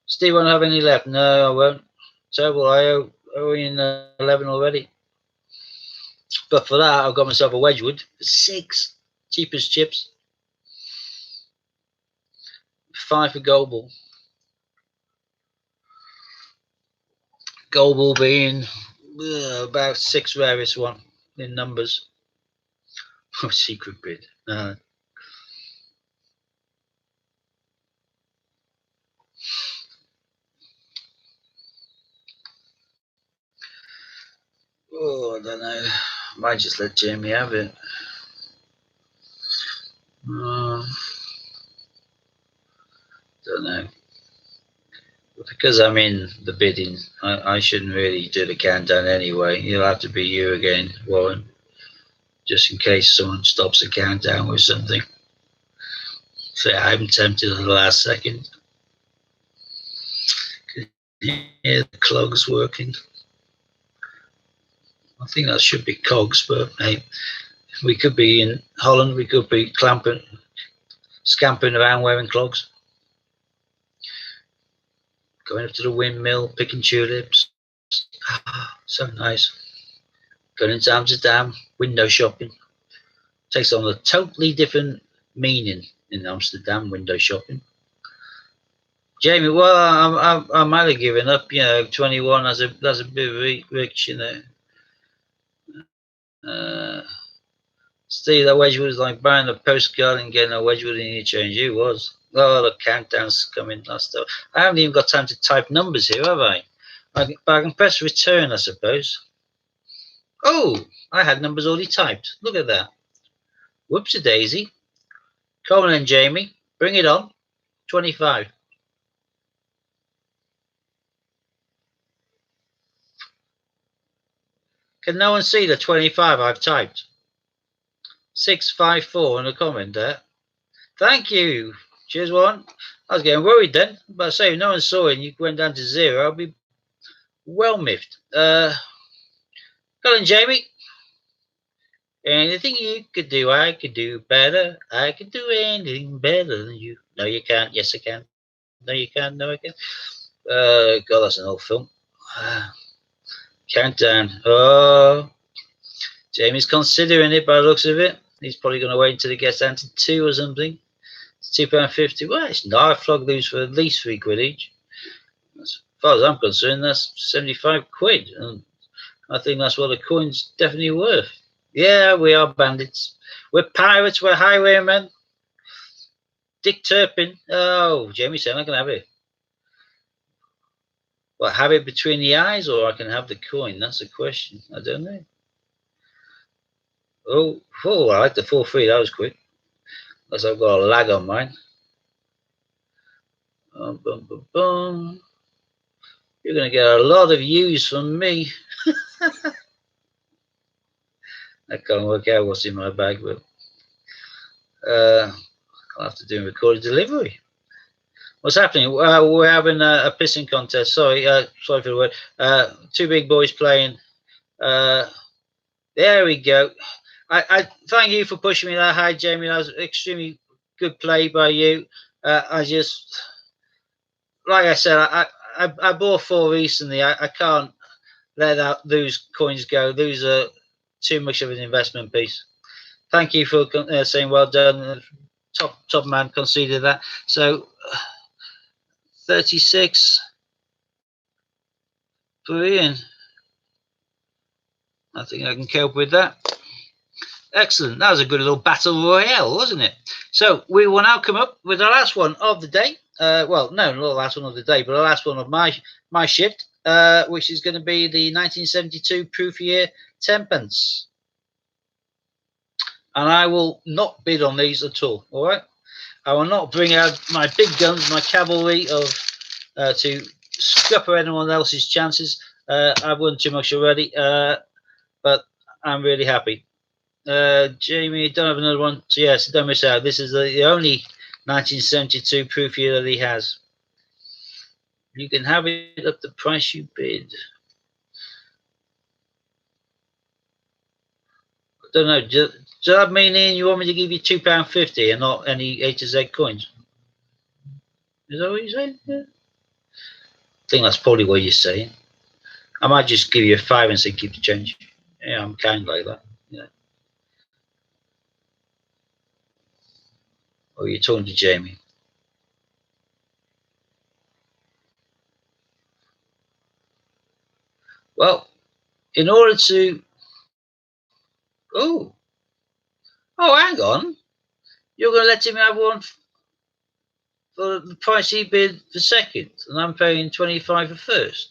Steve won't have any left. No, I won't. Terrible. I owe in 11 already. But for that, I've got myself a Wedgwood for 6. Cheap as chips. 5 for Gold Ball. Gold Ball being about 6th rarest one in numbers. Oh, secret bid. Oh, I don't know. Might just let Jamie have it. Don't know. Because I'm in the bidding, I shouldn't really do the countdown anyway. It'll have to be you again, Warren. Just in case someone stops the countdown with something. So I'm tempted at the last second. Yeah, the clogs working. I think that should be cogs, but hey, we could be in Holland, we could be scampering around wearing clogs. Going up to the windmill, picking tulips. So nice. Going into Amsterdam, window shopping. Takes on a totally different meaning in Amsterdam, window shopping. Jamie, well, I might have given up. 21. That's a bit rich, Steve, that Wedgwood was like buying a postcard and getting a Wedgwood in your change. It was. Oh, the countdown's coming. Stuff. I haven't even got time to type numbers here, have I? But I can press return, I suppose. Oh, I had numbers already typed. Look at that. Whoops-a-daisy. Come on then, Jamie. Bring it on. 25. Can no one see the 25 I've typed? 654 in the comment there. Thank you. Cheers, one. I was getting worried then. But I say, if no one saw it and you went down to 0, I'll be well miffed. Go on, Jamie. Anything you could do, I could do better. I could do anything better than you. No, you can't. Yes, I can. No, you can't. No, I can. God, that's an old film. Countdown. Oh, Jamie's considering it by the looks of it. He's probably going to wait until he gets down to 2 or something. £2.50. Well, it's not. I flog these for at least £3 each. As far as I'm concerned, that's 75 quid. And I think that's what the coin's definitely worth. Yeah, we are bandits. We're pirates. We're highwaymen. Dick Turpin. Oh, Jamie said I can have it. Well, have it between the eyes, or I can have the coin? That's the question. I don't know. Oh, I like the 4-3. That was quick. Unless I've got a lag on mine. Boom, boom, boom. You're going to get a lot of views from me. I can't work out what's in my bag, but I'll have to do a recorded delivery. What's happening? We're having a pissing contest. Sorry for the word. Two big boys playing. There we go. I thank you for pushing me that high, Jamie. That was extremely good play by you. I just, like I said, I bought 4 recently. I can't let those coins go. Those are too much of an investment piece. Thank you for saying well done. Top man conceded that. So 36 for Ian. I think I can cope with that. Excellent. That was a good little battle royale, wasn't it? So we will now come up with the last one of the day. Well, no, not the last one of the day, but the last one of my shift, which is going to be the 1972 proof year 10p's. And I will not bid on these at all. All right. I will not bring out my big guns, my cavalry to scupper anyone else's chances. I've won too much already, but I'm really happy. Jamie, don't have another one. So yes, don't miss out. This is the only 1972 proof year that he has. You can have it at the price you bid. I don't know. Does that mean, Ian, you want me to give you £2.50 and not any A to Z coins? Is that what you're saying? Yeah. I think that's probably what you're saying. I might just give you a £5 and say keep the change. Yeah, I'm kind like that. Yeah. Or you're talking to Jamie. Well, in order to... Oh, hang on. You're going to let him have one for the price he bid for second, and I'm paying 25 for first.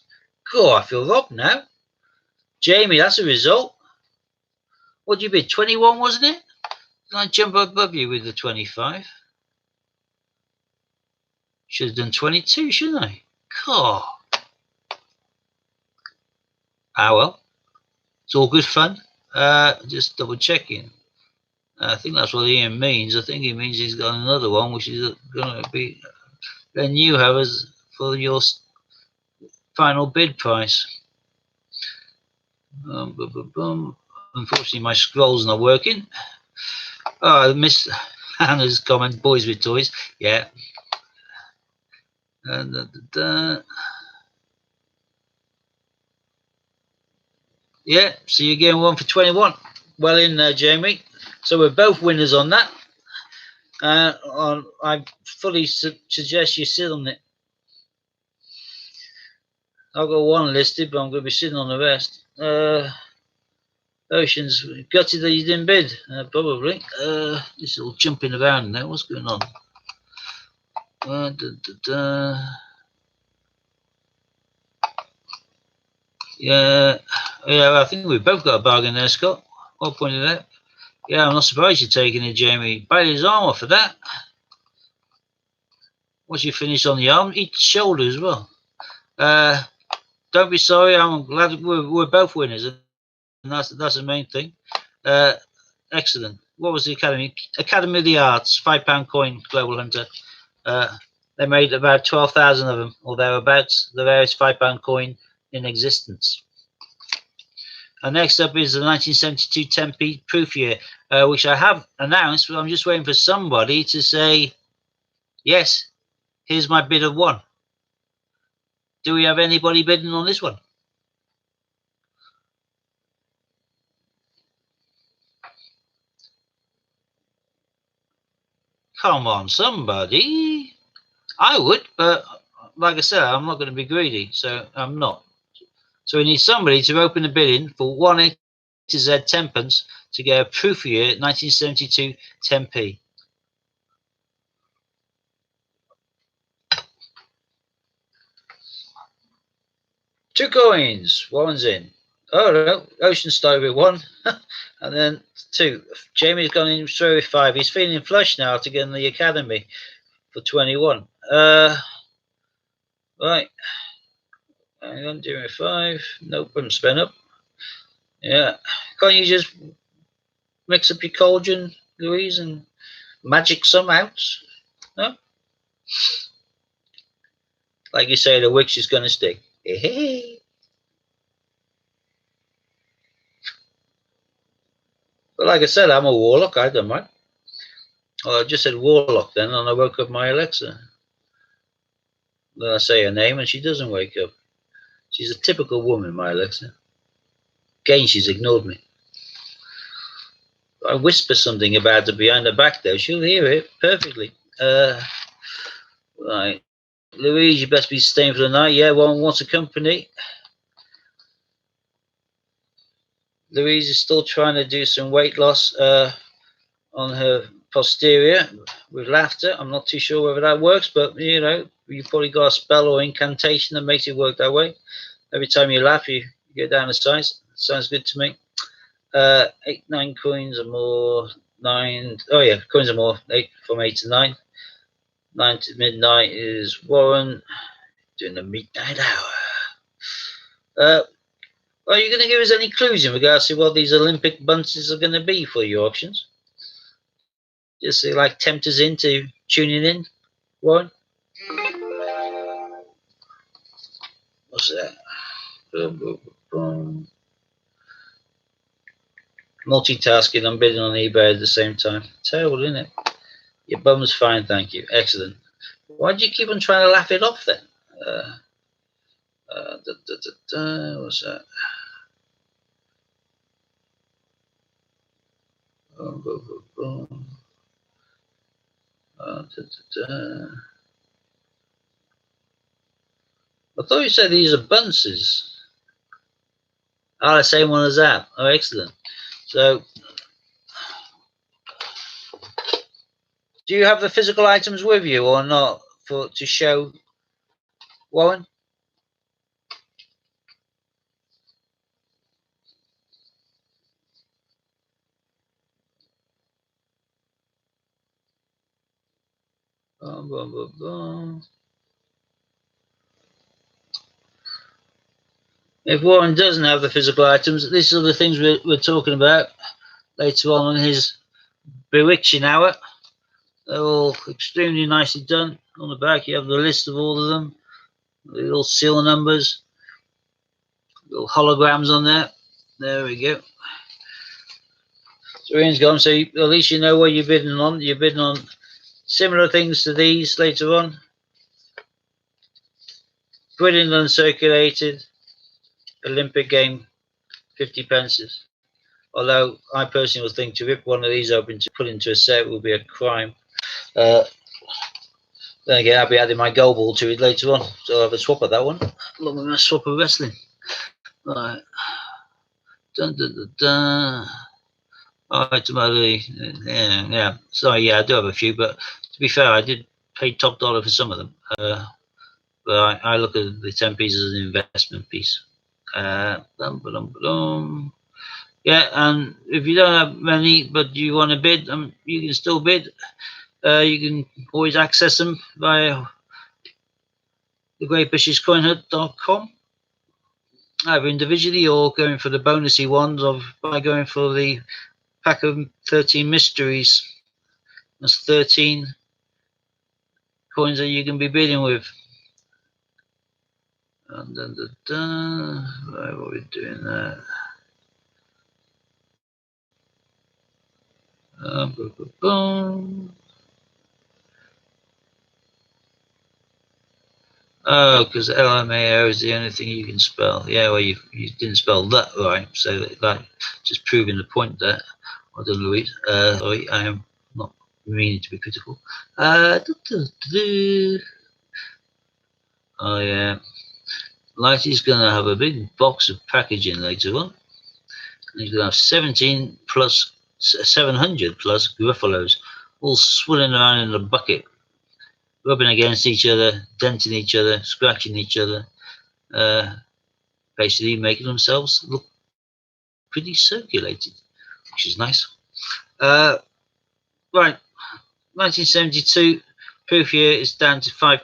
God, I feel robbed now. Jamie, that's a result. What did you bid? 21, wasn't it? Did I jump above you with the 25? Should have done 22, shouldn't I? God. Ah, well. It's all good fun. Just double checking. I think that's what Ian means. I think he means he's got another one, which is going to be then you have as for your final bid price. Unfortunately, my scroll's not working. Oh, I missed Hannah's comment. Boys with toys. Yeah. Yeah. So you're getting one for 21. Well in there, Jamie. So we're both winners on that. I fully suggest you sit on it. I've got one listed, but I'm going to be sitting on the rest. Oceans, gutted that you didn't bid, probably. This is all jumping around now. What's going on? Yeah, I think we've both got a bargain there, Scott. Well pointed out. Yeah, I'm not surprised you're taking it, Jamie. Bite his arm off for that. Once you finish on the arm, eat the shoulder as well. Don't be sorry. I'm glad we're both winners, and that's the main thing. Excellent. What was the Academy? Academy of the Arts, £5 coin, Global Hunter. They made about 12,000 of them, or thereabouts. The rarest £5 coin in existence. And next up is the 1972 10p proof year, which I have announced, but I'm just waiting for somebody to say, yes, here's my bid of 1. Do we have anybody bidding on this one? Come on, somebody. I would, but like I said, I'm not going to be greedy, so I'm not. So we need somebody to open the bidding for 1A to Z 10p's to get a proof year 1972 10p. Two coins. One's in. Oh no, Ocean started with 1, and then 2. Jamie's gone in straight with 5. He's feeling flush now to get in the academy for 21. Right. Hang on, doing 5. Nope, I'm spent up. Yeah. Can't you just mix up your cauldron, Louise, and magic some out? No? Like you say, the witch is going to stick. Hey. But like I said, I'm a warlock. I don't mind. Well, I just said warlock then, and I woke up my Alexa. Then I say her name, and she doesn't wake up. She's a typical woman, my Alexa. Again, she's ignored me. I whisper something about her behind her back, though. She'll hear it perfectly. Right. Louise, you best be staying for the night. Yeah, one wants a company. Louise is still trying to do some weight loss on her posterior with laughter. I'm not too sure whether that works, but you know, you've probably got a spell or incantation that makes it work that way. Every time you laugh, you get down a size. Sounds good to me. 8, 9 coins or more. 9. Oh yeah, coins or more. 8 from 8 to 9. 9 to midnight is Warren doing the midnight hour. Are you going to give us any clues in regards to what these Olympic bunches are going to be for your auctions? Just to, like, tempt us into tuning in, Warren? What's that? Multitasking, I'm bidding on eBay at the same time. Terrible, isn't it? Your bum's fine, thank you. Excellent. Why do you keep on trying to laugh it off then? What's that? I thought you said these are bunces. Ah, the same one as that. Oh, excellent. So, do you have the physical items with you or not to show, Warren? If Warren doesn't have the physical items, these are the things we're talking about later on in his bewitching hour. They're all extremely nicely done. On the back, you have the list of all of them, the little seal numbers, little holograms on there. There we go. So Ian's gone, so at least you know what you're bidding on. You're bidding on similar things to these later on. Brilliant uncirculated Olympic game 50p. Although I personally would think to rip one of these open to put into a set would be a crime. Then again, I'll be adding my gold ball to it later on, so I'll have a swap of that one. Along with my swap of wrestling. Right. Dun, dun, dun, dun. Ultimately, yeah. Sorry, yeah, I do have a few, but to be fair, I did pay top dollar for some of them. But I look at the 10p's as an investment piece. Yeah, and if you don't have many, but you want to bid, you can still bid. You can always access them via thegreatbritishcoinhut.com, either individually or going for the bonusy ones by going for the pack of 13 mysteries. That's 13 coins that you can be bidding with. And then right, what are we doing there? Oh, because LMAO is the only thing you can spell. Yeah, well, you didn't spell that right, so that just proving the point there. Well done, Louise. Sorry, I am not meaning to be critical. Oh yeah, Lighty's gonna have a big box of packaging later on. He's gonna have 17 plus 700 plus Gruffalos, all swirling around in a bucket, rubbing against each other, denting each other, scratching each other, basically making themselves look pretty circulated, which is nice. Right, 1972, proof here is down to 5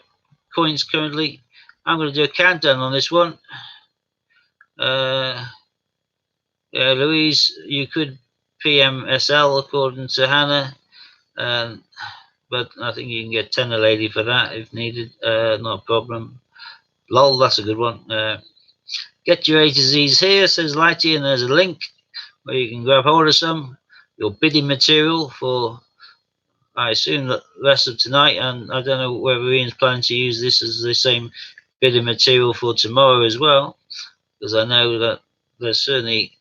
coins currently. I'm going to do a countdown on this one. Yeah, Louise, you could PMSL according to Hannah, but I think you can get 10 a lady for that if needed, not a problem. Lol, that's a good one. Get your A to Z's here, says Lighty, and there's a link where you can grab hold of some. Your bidding material for, I assume, the rest of tonight, and I don't know whether Ian's planning to use this as the same bidding material for tomorrow as well, because I know that there's certainly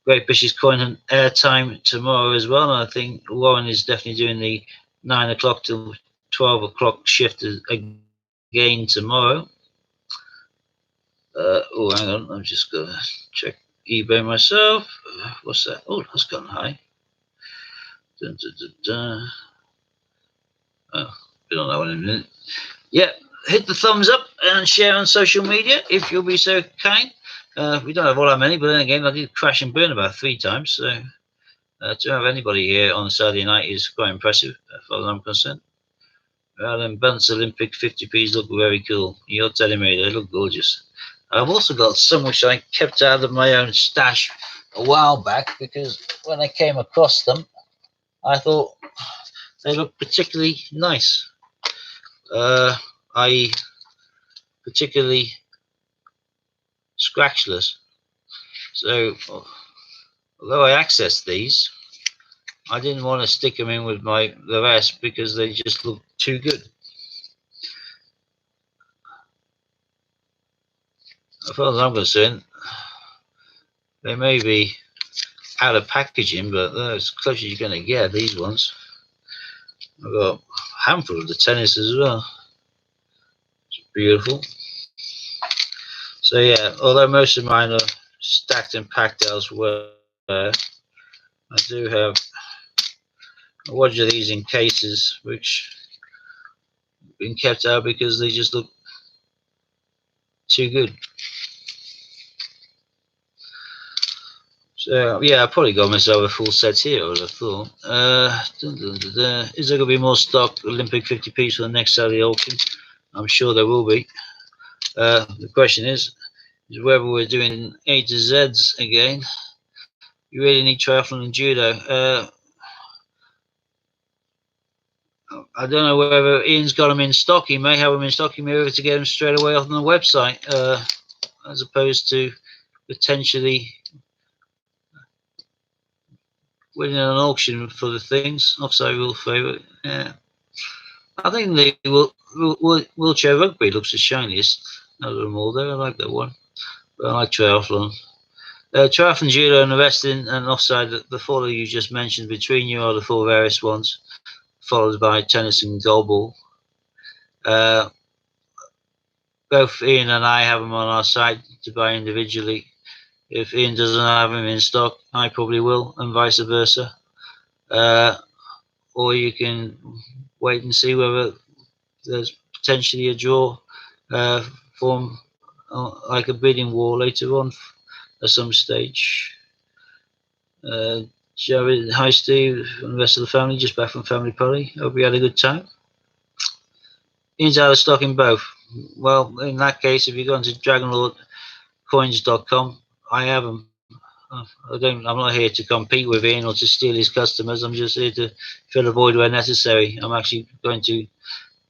Great British Coin and airtime tomorrow as well, and I think Warren is definitely doing the 9 o'clock till 12 o'clock shift again tomorrow. Oh, hang on, I'm just going to check eBay myself. What's that? Oh, that's gone high. Dun, dun, dun, dun. Oh, we don't know in a minute. Yeah, hit the thumbs up and share on social media if you'll be so kind. We don't have all that many, but then again, I did crash and burn about 3 times, so to have anybody here on a Saturday night is quite impressive, as far as I'm concerned. Well, then Bunce Olympic 50p's look very cool. You're telling me they look gorgeous. I've also got some which I kept out of my own stash a while back because when I came across them, I thought they looked particularly nice. I particularly scratchless. So, although I accessed these, I didn't want to stick them in with the rest because they just look too good. As far as I'm concerned, they may be out of packaging, but they're as close as you're going to get, these ones. I've got a handful of the tennis as well. It's beautiful. So yeah, although most of mine are stacked and packed elsewhere, I do have a watch of these in cases which have been kept out because they just look too good. So yeah, I probably got myself a full set here, I would have thought. Is there going to be more stock Olympic 50p's for the next Saturday auction? I'm sure there will be. The question is whether we're doing A to Z's again. You really need triathlon and judo. I don't know whether Ian's got them in stock. He may have them in stock. He may be able to get them straight away off on the website, as opposed to potentially winning an auction for the things. Offside rule favourite. Yeah, I think the wheelchair rugby looks the shiniest out of them all. There, I like that one. But I like triathlon. Triathlon, judo, and the wrestling and offside. The 4 that you just mentioned between you are the 4 various ones, followed by tennis and goalball. Both Ian and I have them on our site to buy individually. If Ian doesn't have them in stock, I probably will, and vice versa. Or you can wait and see whether there's potentially a draw form like a bidding war later on at some stage. Jared, hi Steve, and the rest of the family, just back from family party. Hope you had a good time. Ian's out of stock in both. Well, in that case, if you go into dragonlordcoins.com, I have them. I'm not here to compete with Ian or to steal his customers. I'm just here to fill a void where necessary. I'm actually going to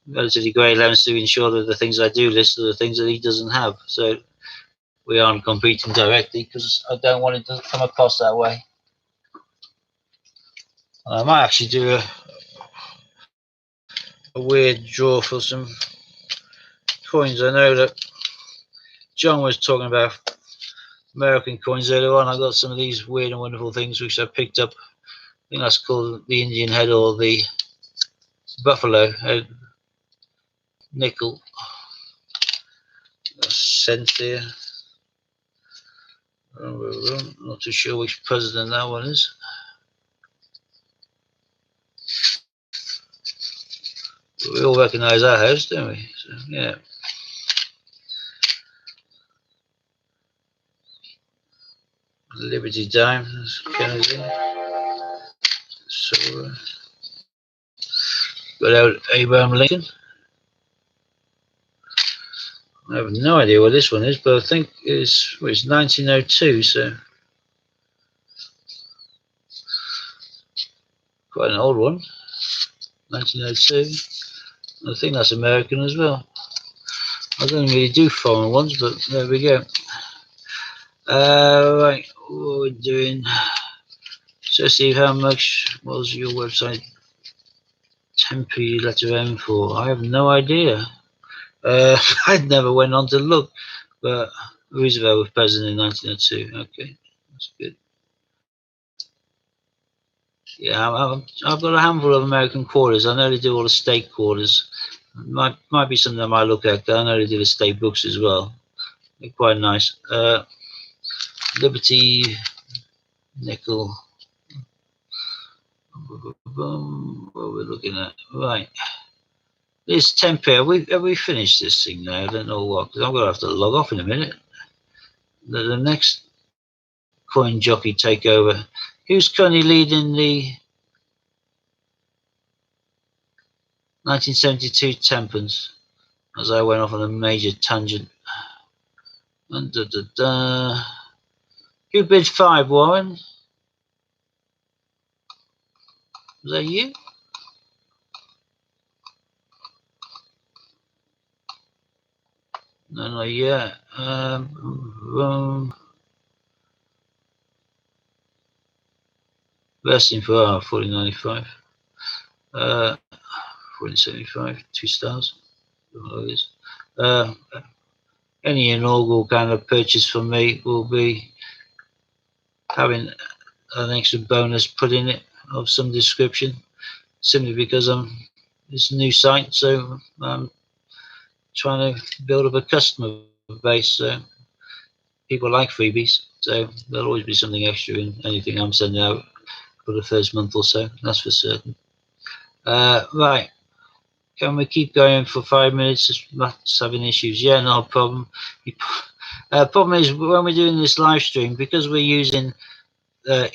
relatively great lengths to ensure that the things I do list are the things that he doesn't have. So we aren't competing directly because I don't want it to come across that way. I might actually do a weird draw for some coins. I know that John was talking about American coins earlier on. I got some of these weird and wonderful things which I picked up think that's called the Indian head or the buffalo head. Nickel. Cent there. Not too sure which president that one is. But we all recognise that house, don't we? So, yeah. Liberty Dime. That's Kennedy. So, got out Abraham Lincoln. I have no idea what this one is, but I think it's 1902, so quite an old one. 1902. I think that's American as well. I don't really do foreign ones, but there we go. Right, what we're doing. So see how much was your website 10p letter M for? I have no idea. I never went on to look, but Roosevelt was president in 1902. Okay, that's good. Yeah, I've got a handful of American quarters. I know they do all the state quarters. Might be something I might look at. I know they do the state books as well. They're quite nice. Liberty, nickel. What we're looking at, right? This 10p. Have we finished this thing now? I don't know what, because I'm gonna have to log off in a minute. The next coin jockey takeover. Who's currently leading the 1972 10p's? As I went off on a major tangent. And Who bid 5, Warren? Was that you? No, not yet. Vesting for 4095. 4075, 2 stars. Any inaugural kind of purchase from me will be having an extra bonus put in it of some description, simply because it's a new site, so I'm trying to build up a customer base. So people like freebies, so there'll always be something extra in anything I'm sending out for the first month or so. That's for certain. Right. Can we keep going for 5 minutes? Matt's having issues. Yeah, no problem. Problem is, when we're doing this live stream, because we're using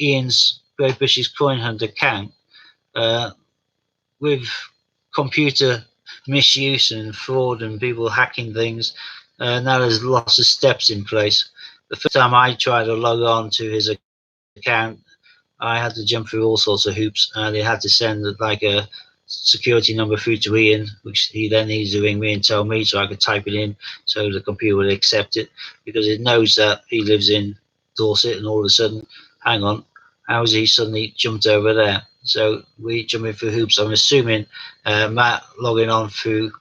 Ian's Great British Coin Hunt account, with computer misuse and fraud and people hacking things, now there's lots of steps in place. The first time I tried to log on to his account, I had to jump through all sorts of hoops, and they had to send like a security number through to Ian, which he then needs to ring me and tell me so I could type it in so the computer would accept it, because it knows that he lives in Dorset, and all of a sudden, hang on, how has he suddenly jumped over there? So we jumping through hoops. I'm assuming Matt logging on through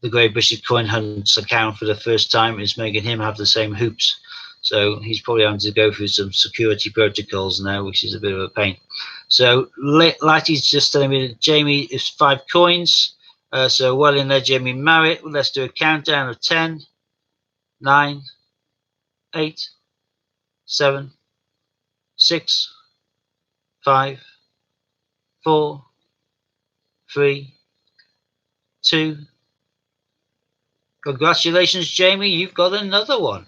the Great British Coin Hunt's account for the first time is making him have the same hoops. So he's probably having to go through some security protocols now, which is a bit of a pain. So Lighty's just telling me that Jamie is 5 coins. So well in there, Jamie Marriott. Let's do a countdown of 10, 9, 8, 7, 6, 5, 4, 3, 2. Congratulations, Jamie. You've got another one.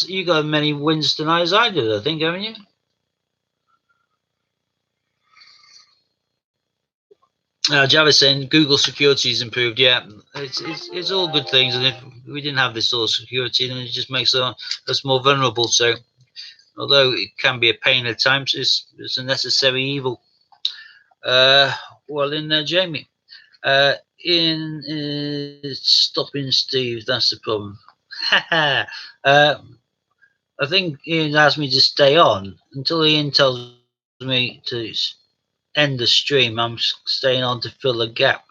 You got as many wins tonight as I did, I think, haven't you? Java's saying Google security is improved. Yeah, it's all good things, and if we didn't have this sort of security, then it just makes us more vulnerable. So, although it can be a pain at times, it's a necessary evil. Well, in there, Jamie. Ian is stopping Steve. That's the problem. I think Ian asked me to stay on until Ian tells me to end the stream. I'm staying on to fill the gap.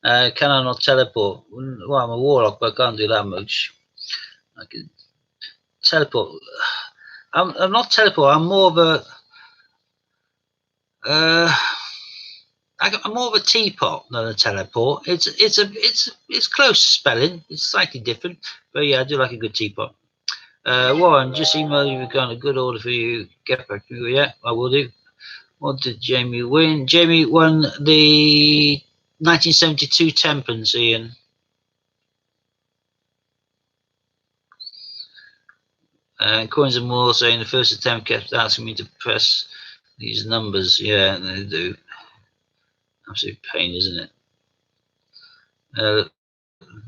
Can I not teleport? Well, I'm a warlock, but I can't do that much. I can teleport. I'm not teleport. I'm more of I'm more of a teapot than a teleport. It's close to spelling. It's slightly different, but yeah, I do like a good teapot. Warren, just email you. We've got a good order for you. Get back to me. Yeah, I will do. What did Jamie win? Jamie won the 1972 10p's, Ian. Coins and more saying the first attempt kept asking me to press these numbers. Yeah, they do. Absolute pain, isn't it?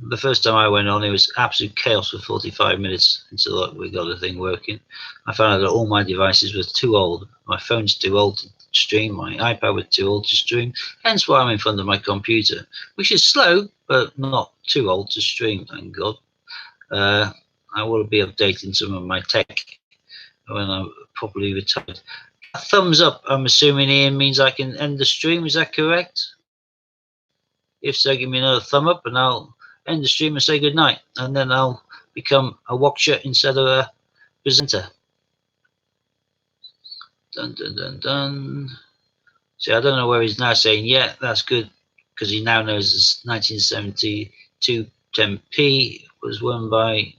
The first time I went on, it was absolute chaos for 45 minutes until we got the thing working. I found out that all my devices were too old. My phone's too old to stream. My iPad was too old to stream. Hence why I'm in front of my computer, which is slow, but not too old to stream, thank God. I will be updating some of my tech when I'm properly retired. A thumbs up, I'm assuming, Ian, means I can end the stream. Is that correct? If so, give me another thumb up and I'll end the stream and say good night. And then I'll become a watcher instead of a presenter. Dun, dun, dun, dun. See, I don't know where he's now saying, yeah, that's good, because he now knows this 1972 10p was won by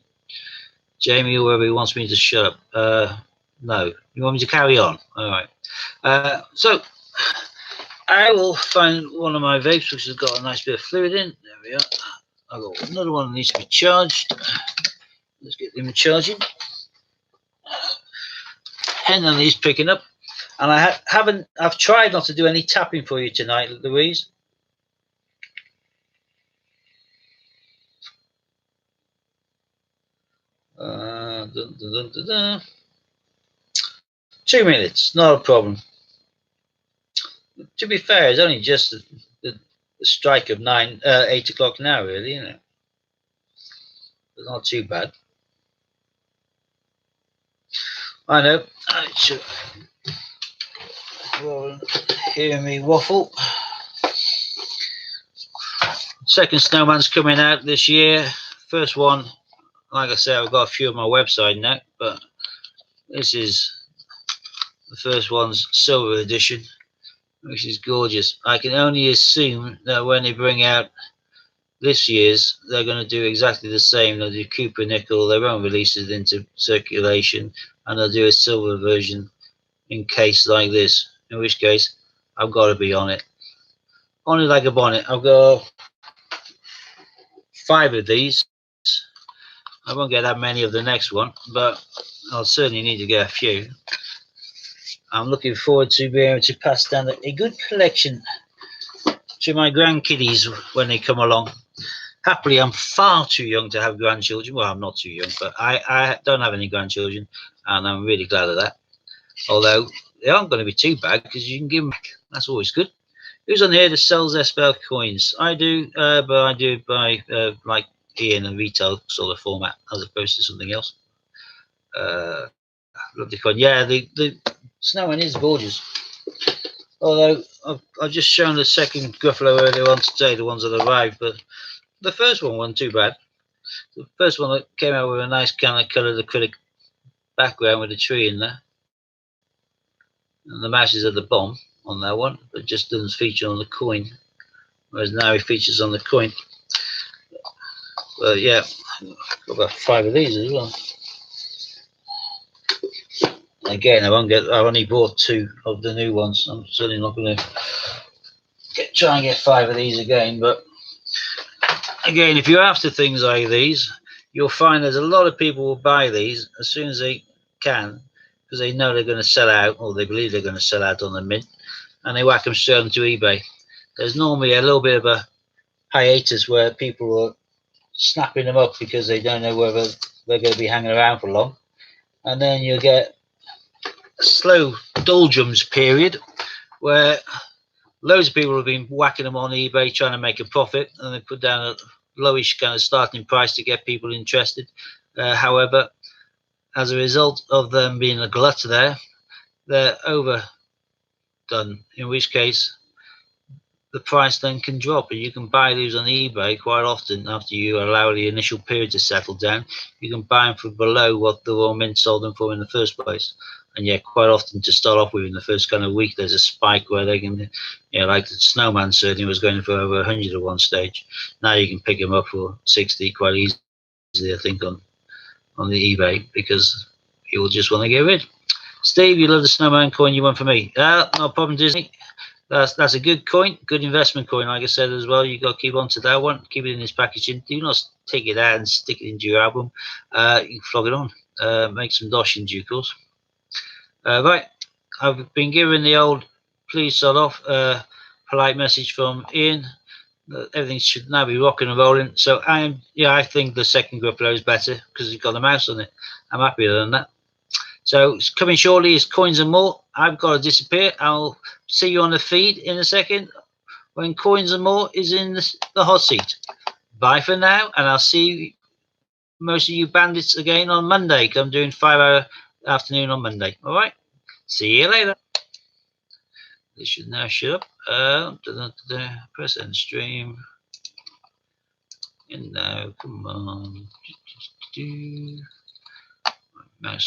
Jamie, or wherever he wants me to shut up. No, you want me to carry on? All right. So I will find one of my vapes, which has got a nice bit of fluid in. There we are. I've got another one that needs to be charged. Let's get them charging. Hennon is picking up. And I've tried not to do any tapping for you tonight, Louise. Dun, dun, dun, dun, dun. 2 minutes, not a problem. To be fair, it's only just the strike of 8 o'clock now, really, isn't it? It's not too bad. I know. I should hear me waffle. Second snowman's coming out this year. First one, like I said, I've got a few on my website now, but this is the first one's silver edition, which is gorgeous. I can only assume that when they bring out this year's, they're going to do exactly the same. They'll do Cooper Nickel, they won't release it into circulation, and they'll do a silver version in case like this, in which case I've got to be on it. On it like a bonnet. I've got 5 of these. I won't get that many of the next one, but I'll certainly need to get a few. I'm looking forward to being able to pass down a good collection to my grandkiddies when they come along. Happily, I'm far too young to have grandchildren. Well, I'm not too young, but I don't have any grandchildren, and I'm really glad of that. Although they aren't going to be too bad, because you can give them back. That's always good. Who's on here that sells their spell coins? I do, but I do it by like Ian, a retail sort of format, as opposed to something else. Lovely coin. Yeah, the Snowman is gorgeous. Although I've just shown the second Gruffalo earlier on today, the ones that arrived, but the first one wasn't too bad. The first one that came out with a nice kind of coloured acrylic background with a tree in there, and the mouse is at the bottom on that one, but just doesn't feature on the coin, whereas now it features on the coin. But yeah, got about 5 of these as well. Again, I've only bought 2 of the new ones. I'm certainly not going to try and get 5 of these again. But again, if you're after things like these, you'll find there's a lot of people will buy these as soon as they can, because they know they're going to sell out, or they believe they're going to sell out on the mint, and they whack them straight onto eBay. There's normally a little bit of a hiatus where people are snapping them up because they don't know whether they're going to be hanging around for long, and then you get a slow doldrums period where loads of people have been whacking them on eBay trying to make a profit, and they put down a lowish kind of starting price to get people interested. However, as a result of them being a glut there, they're overdone, in which case the price then can drop, and you can buy these on eBay quite often after you allow the initial period to settle down. You can buy them for below what the Royal Mint sold them for in the first place. And yeah, quite often to start off with in the first kind of week, there's a spike where they can, you know, like the Snowman certainly was going for over 100 at one stage. Now you can pick them up for 60 quite easily, I think, on the eBay, because people just want to get rid. Steve, you love the Snowman coin you want for me. No problem, Disney. That's a good coin, good investment coin. Like I said as well, you got to keep on to that one. Keep it in this packaging. Do not take it out and stick it into your album. You can flog it on. Make some dosh in due course. Right, I've been given the old please sod off polite message from Ian. Everything should now be rocking and rolling. So I think the second Gruppler is better because it's got a mouse on it. I'm happier than that. So coming shortly is Coins and More. I've got to disappear. I'll see you on the feed in a second when Coins and More is in the hot seat. Bye for now, and I'll see most of you bandits again on Monday, because I'm doing 5-hour afternoon on Monday. All right? See you later. This should now shut up. Press end stream. And now, come on. Mouse